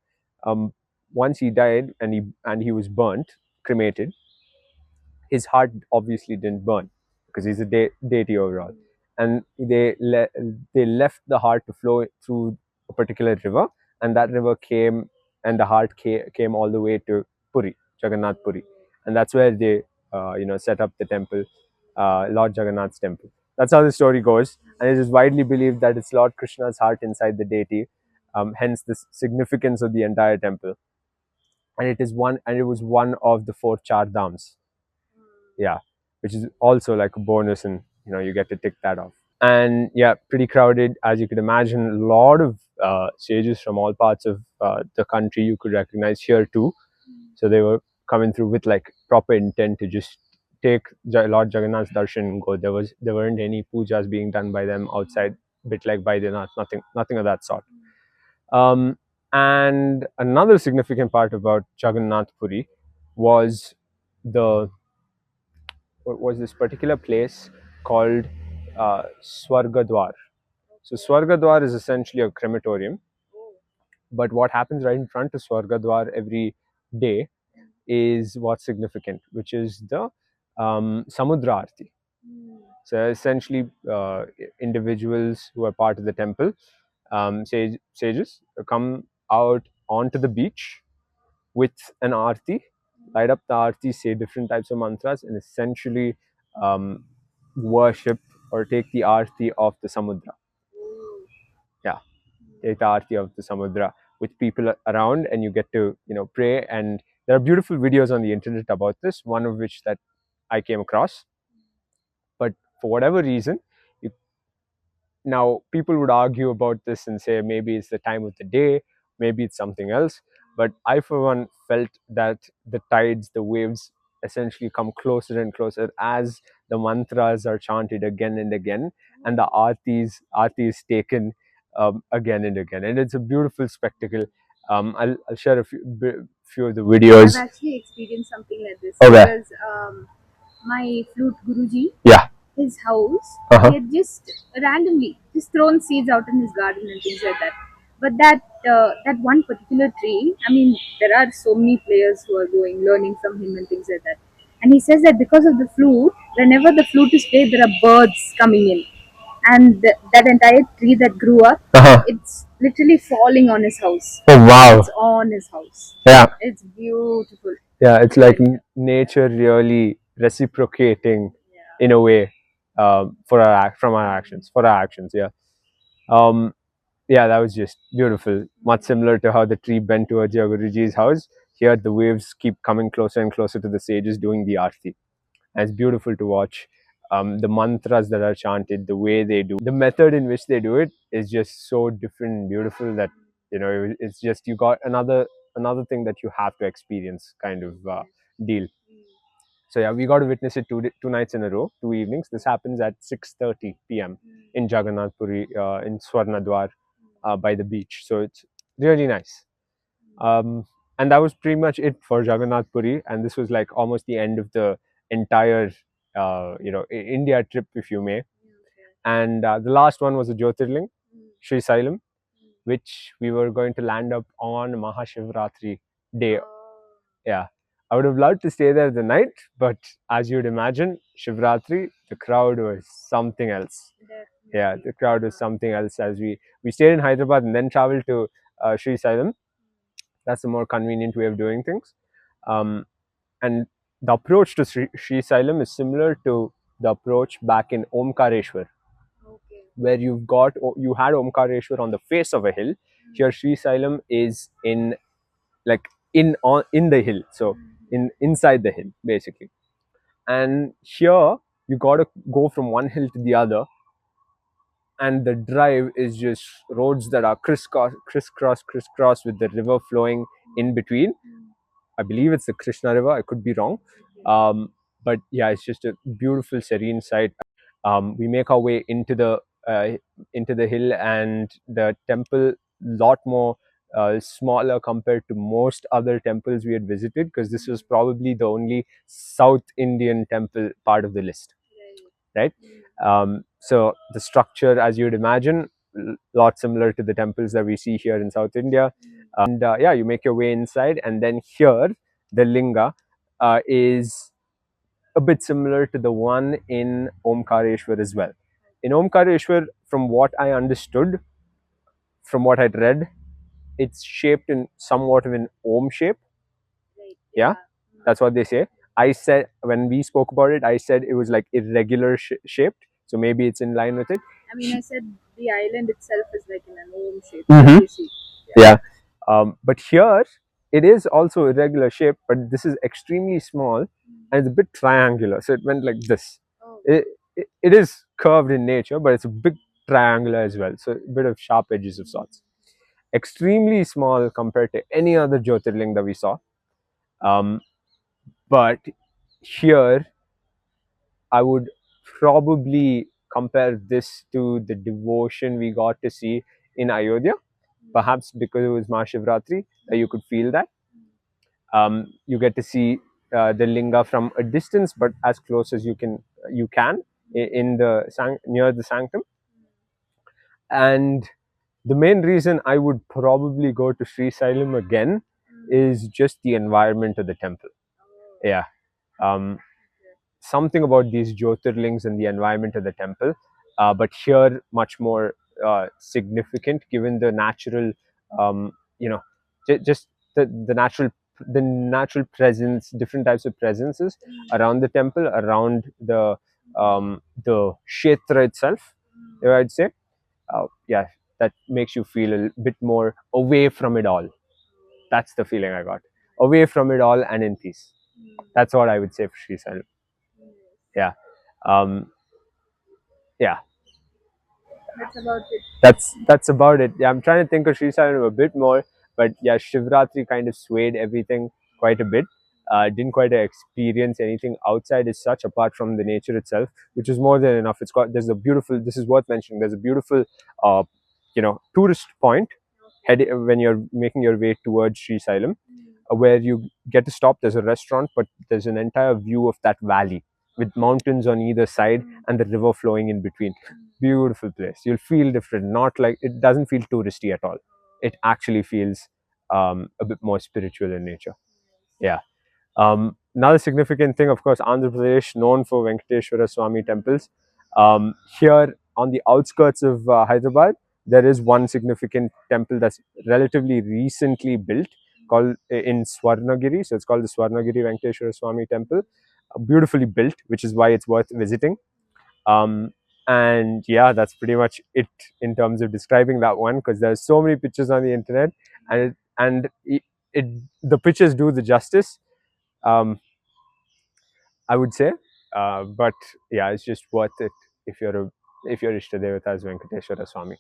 Once he died and he was burnt, cremated, his heart obviously didn't burn because he's a deity overall, and they left the heart to flow through a particular river, and that river came, and the heart came all the way to Puri, Jagannath Puri, and that's where they set up the temple, Lord Jagannath's temple. That's how the story goes, and it is widely believed that it's Lord Krishna's heart inside the deity, hence the significance of the entire temple. And it was one of the 4 Char Dhams. Yeah, which is also like a bonus, and you get to tick that off. And yeah, pretty crowded, as you could imagine. A lot of sages from all parts of the country you could recognize here too. So they were coming through with like proper intent to just take Lord Jagannath's darshan and go. There weren't any pujas being done by them outside, bit like Baidyanath, nothing of that sort. And another significant part about Jagannath Puri was this particular place called Swargadwar. So Swargadwar is essentially a crematorium, but what happens right in front of Swargadwar every day is what's significant, which is the Samudra Arti. So essentially, individuals who are part of the temple, sages, come out onto the beach with an arti, light up the arti, say different types of mantras, and essentially um, worship or take the arti of the Samudra. Yeah, take the arti of the Samudra with people around, and you get to pray. And there are beautiful videos on the internet about this. One of which that I came across, but for whatever reason, you, now people would argue about this and say maybe it's the time of the day, maybe it's something else. But I, for one, felt that the tides, the waves, essentially come closer and closer as the mantras are chanted again and again, and the aarti is taken again and again, and it's a beautiful spectacle. I'll share a few of the videos. I've actually experienced something like this. Okay. Because my flute Guruji, Yeah. his house, he had just randomly just thrown seeds out in his garden and things like that. But that one particular tree, I mean, there are so many players who are learning from him and things like that. And he says that because of the flute, whenever the flute is played, there are birds coming in, and that entire tree that grew up, it's literally falling on his house. Oh wow! It's on his house. Yeah, it's beautiful. Yeah, it's like nature really reciprocating in a way for from our actions, for our actions. Yeah. Yeah, that was just beautiful. Much similar to how the tree bent towards your Guruji's house. Here, the waves keep coming closer and closer to the sages doing the arti. And it's beautiful to watch. The mantras that are chanted, the way they do, the method in which they do it is just so different and beautiful that it's just you got another thing that you have to experience kind of deal. So yeah, we got to witness it two nights in a row, 2 evenings. This happens at 6:30 p.m. in Jagannath Puri, in Swarnadwar, by the beach. So it's really nice. And that was pretty much it for Jagannath Puri. And this was like almost the end of the entire, India trip, if you may. And the last one was a Jyotirling, Sri Sailam, which we were going to land up on Mahashivaratri day. Yeah. I would have loved to stay there the night, but as you'd imagine, Shivratri, the crowd was something else. Yeah, the crowd was something else. As we stayed in Hyderabad and then traveled to Sri Sailam. That's the more convenient way of doing things. And the approach to Sri Sailam is similar to the approach back in Omkareshwar, where you had Omkareshwar on the face of a hill. Here, Sri Sailam is in the hill, so inside the hill basically. And here you got to go from one hill to the other, and the drive is just roads that are crisscross with the river flowing in between. I believe it's the Krishna River, I could be wrong. But yeah, it's just a beautiful serene sight. We make our way into the hill, and the temple lot more smaller compared to most other temples we had visited, because this was probably the only South Indian temple part of the list, right? So the structure, as you'd imagine, a lot similar to the temples that we see here in South India. And yeah, you make your way inside, and then here the linga is a bit similar to the one in Omkareshwar as well. In Omkareshwar, from what I understood, from what I'd read, it's shaped in somewhat of an Om shape. Yeah, that's what they say. I said, when we spoke about it, I said it was like irregular shaped. So maybe it's in line with it. I mean, I said the island itself is like in an Om shape. Mm-hmm. You see. Yeah. But here, it is also irregular shape, but this is extremely small and it's a bit triangular. So it went like this. It is curved in nature, but it's a big triangular as well. So a bit of sharp edges of sorts. Extremely small compared to any other Jyotirling that we saw. But here, I would probably compare this to the devotion we got to see in Ayodhya. Perhaps because it was Mahashivaratri, you could feel that. You get to see the linga from a distance, but as close as you can in the near the sanctum. And the main reason I would probably go to Sri Sailam again is just the environment of the temple. Yeah. Um, Something about these Jyotirlings and the environment of the temple, but here much more significant given the natural, um, you know, just the natural presence, different types of presences around the temple, around the kshetra itself, I'd say. Yeah, that makes you feel a bit more away from it all. That's the feeling I got. Away from it all and in peace. That's what I would say for Sri Sailam. Yeah. Um, yeah. That's about it. That's about it. Yeah, I'm trying to think of Sri Sailam a bit more, but yeah, Shivratri kind of swayed everything quite a bit. Didn't quite experience anything outside as such, apart from the nature itself, which is more than enough. There's a beautiful. This is worth mentioning. There's a beautiful, tourist point when you're making your way towards Sri Sailam, where you get to stop. There's a restaurant, but there's an entire view of that valley with mountains on either side and the river flowing in between. Beautiful place. You'll feel different. Not like it doesn't feel touristy at all. It actually feels a bit more spiritual in nature. Yeah. Another significant thing, of course, Andhra Pradesh, known for Venkateshwara Swami temples. Here on the outskirts of Hyderabad, there is one significant temple that's relatively recently built, called in Swarnagiri. So it's called the Swarnagiri Venkateshwara Swami temple. Beautifully built, which is why it's worth visiting. Um, and yeah, that's pretty much it in terms of describing that one, because there's so many pictures on the internet, and the pictures do the justice. Um, I would say. But yeah, it's just worth it if you're Ishtadevata as Venkateshwara Swami.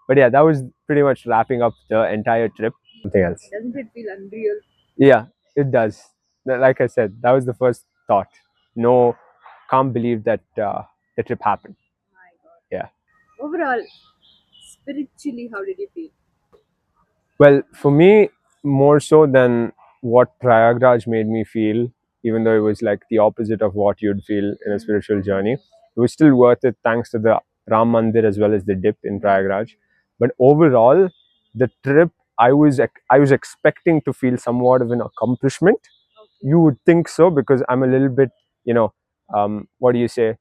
But yeah, that was pretty much wrapping up the entire trip. Something else. Doesn't it feel unreal? Yeah, it does. Like I said, that was the first thought. No, can't believe that the trip happened. My God. Yeah. Overall, spiritually, how did you feel? Well, for me, more so than what Prayagraj made me feel, even though it was like the opposite of what you'd feel in a spiritual journey, it was still worth it thanks to the Ram Mandir as well as the dip in Prayagraj. But overall, the trip, I was expecting to feel somewhat of an accomplishment. You would think so, because I'm a little bit, what do you say,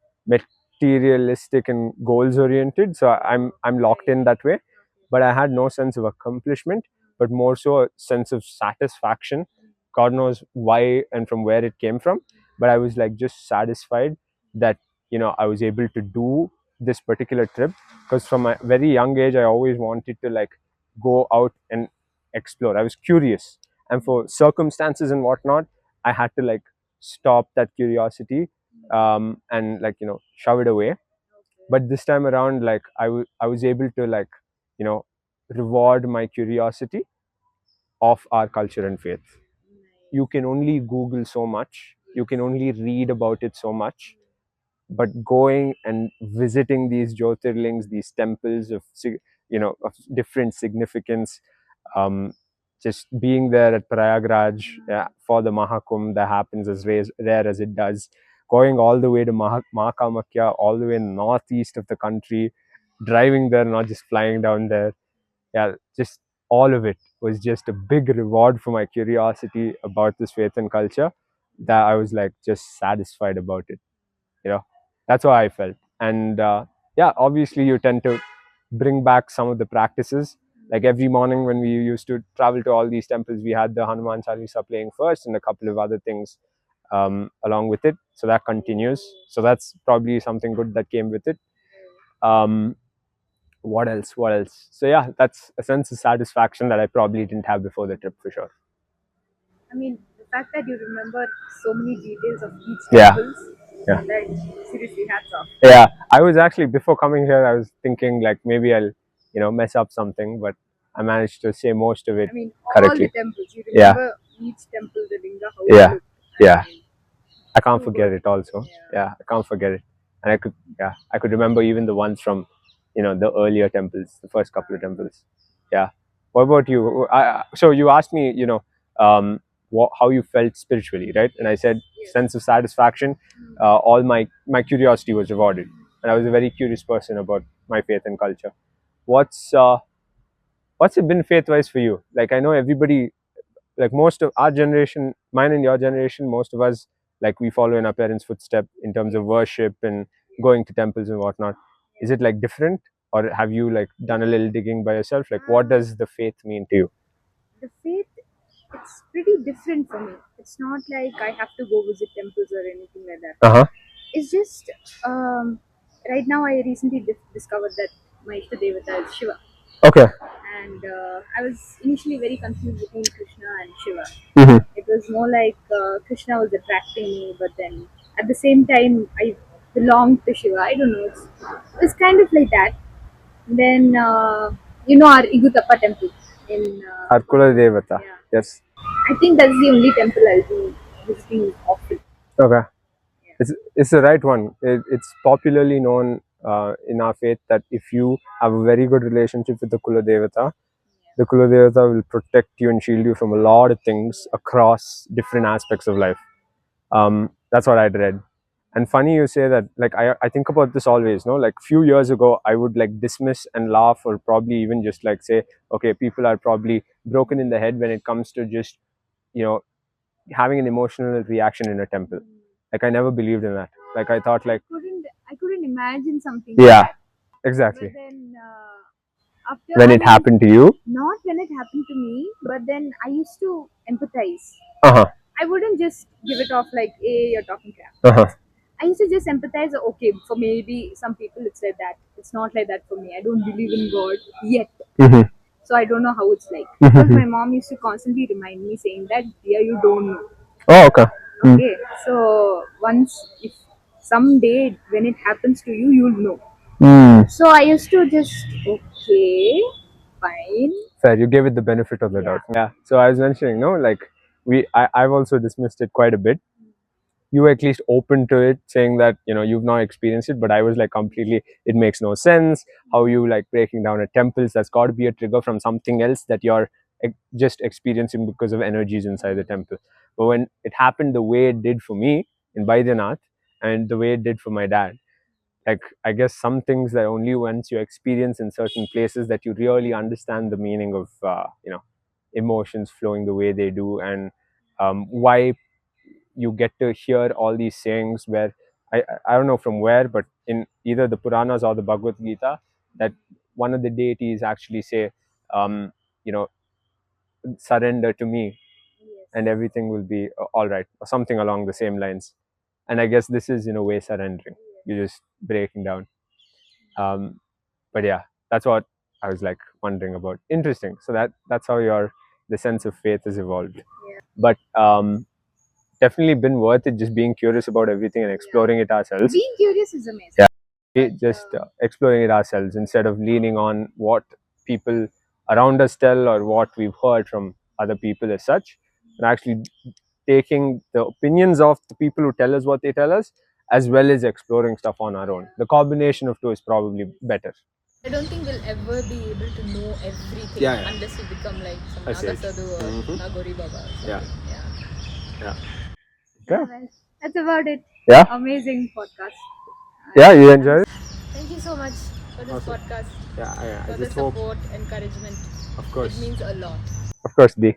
materialistic and goals oriented. So I'm locked in that way. But I had no sense of accomplishment, but more so a sense of satisfaction. God knows why and from where it came from, but I was like just satisfied that I was able to do this particular trip, because from a very young age I always wanted to like go out and explore. I was curious, and for circumstances and whatnot, I had to like stop that curiosity, and like shove it away. But this time around, like I was able to like you know reward my curiosity of our culture and faith. You can only Google so much, you can only read about it so much, but going and visiting these Jyotirlings, these temples of different significance, um, just being there at Prayagraj, for the Mahakumbh that happens as rare as it does, going all the way to Mahakamakya, all the way northeast of the country, driving there, not just flying down there. Yeah, just all of it was just a big reward for my curiosity about this faith and culture, that I was like just satisfied about it. That's how I felt. And yeah, obviously you tend to bring back some of the practices. Like every morning when we used to travel to all these temples, we had the Hanuman Chalisa playing first and a couple of other things along with it. So that continues. So that's probably something good that came with it. What else? What else? So yeah, that's a sense of satisfaction that I probably didn't have before the trip, for sure. I mean, the fact that you remember so many details of each Yeah. temples, Yeah. like seriously, hats off. Yeah, I was actually, before coming here, I was thinking like maybe I'll mess up something, but I managed to say most of it I mean, all correctly. the temples. You Yeah. remember each temple, the linga, how Yeah. it looked. Yeah. I mean, I can't forget it also. Yeah, I can't forget it. And I could remember even the ones from, the earlier temples, the first couple of temples. Yeah. What about you? So you asked me, how you felt spiritually, right? And I said sense of satisfaction. All my curiosity was rewarded, and I was a very curious person about my faith and culture. What's uh, what's it been faith-wise for you? Like I know everybody, like most of our generation, mine and your generation, most of us, like we follow in our parents' footstep in terms of worship and going to temples and whatnot. Is it like different, or have you like done a little digging by yourself? Like, what does the faith mean to you? The faith, it's pretty different for me. It's not like I have to go visit temples or anything like that. Uh huh. It's just right now I recently discovered that my Ishta Devata is Shiva, Okay. and I was initially very confused between Krishna and Shiva. Mm-hmm. It was more like Krishna was attracting me, but then at the same time I belonged to Shiva. I don't know. It's kind of like that. Then our Igutappa temple in Arkula Devata. yeah. Yes. I think that's the only temple I'll be visiting often. Okay. It's the right one. It's popularly known in our faith that if you have a very good relationship with the Kula Devata, the Kula Devata will protect you and shield you from a lot of things across different aspects of life. That's what I'd read. And funny you say that. Like I think about this always. No, like few years ago, I would like dismiss and laugh, or probably even just like say, okay, people are probably broken in the head when it comes to just you know having an emotional reaction in a temple. Like I never believed in that. Like I thought like I couldn't imagine something. yeah, Like that. exactly. But then after When it happened to you, not when it happened to me, but then I used to empathize. uh-huh, I wouldn't just give it off like, "Hey, you're talking crap." uh-huh. I used to just empathize. Okay, for maybe some people it's like that. It's not like that for me. I don't believe in God yet, Mm-hmm. so I don't know how it's like. Because my mom used to constantly remind me saying that, "Dear, you don't know." Oh, okay. Okay, so once if someday when it happens to you, you'll know. Mm. So I used to just okay, fine. Fair, you gave it the benefit of the doubt. Yeah. So I was mentioning, no, like I've also dismissed it quite a bit. You were at least open to it, saying that you've not experienced it, but I was like completely. It makes no sense how you like breaking down a temples. That's got to be a trigger from something else that you're just experiencing because of energies inside the temple. But when it happened the way it did for me in Baidyanath, and the way it did for my dad, like I guess some things that only once you experience in certain places that you really understand the meaning of emotions flowing the way they do, and why you get to hear all these sayings where I don't know from where, but in either the Puranas or the Bhagavad Gita, that one of the deities actually say, um, you know, surrender to me, and everything will be all right, or something along the same lines. And I guess this is in a way surrendering. You're just breaking down. But yeah, that's what I was like wondering about. Interesting. So that's how the sense of faith has evolved. But definitely been worth it, just being curious about everything and exploring it ourselves. Being curious is amazing. Yeah, just exploring it ourselves instead of leaning on what people around us tell or what we've heard from other people as such, and actually taking the opinions of the people who tell us what they tell us, as well as exploring stuff on our own. The combination of two is probably better. I don't think we'll ever be able to know everything unless we become like some Nagasadhu or Nagori Baba. Yeah. Yeah, well, that's about it. Yeah. Amazing podcast. Yeah, you enjoyed it? Thank you so much for this podcast. Yeah, I For the just hope, support, encouragement. of course. It means a lot. Of course, Dee.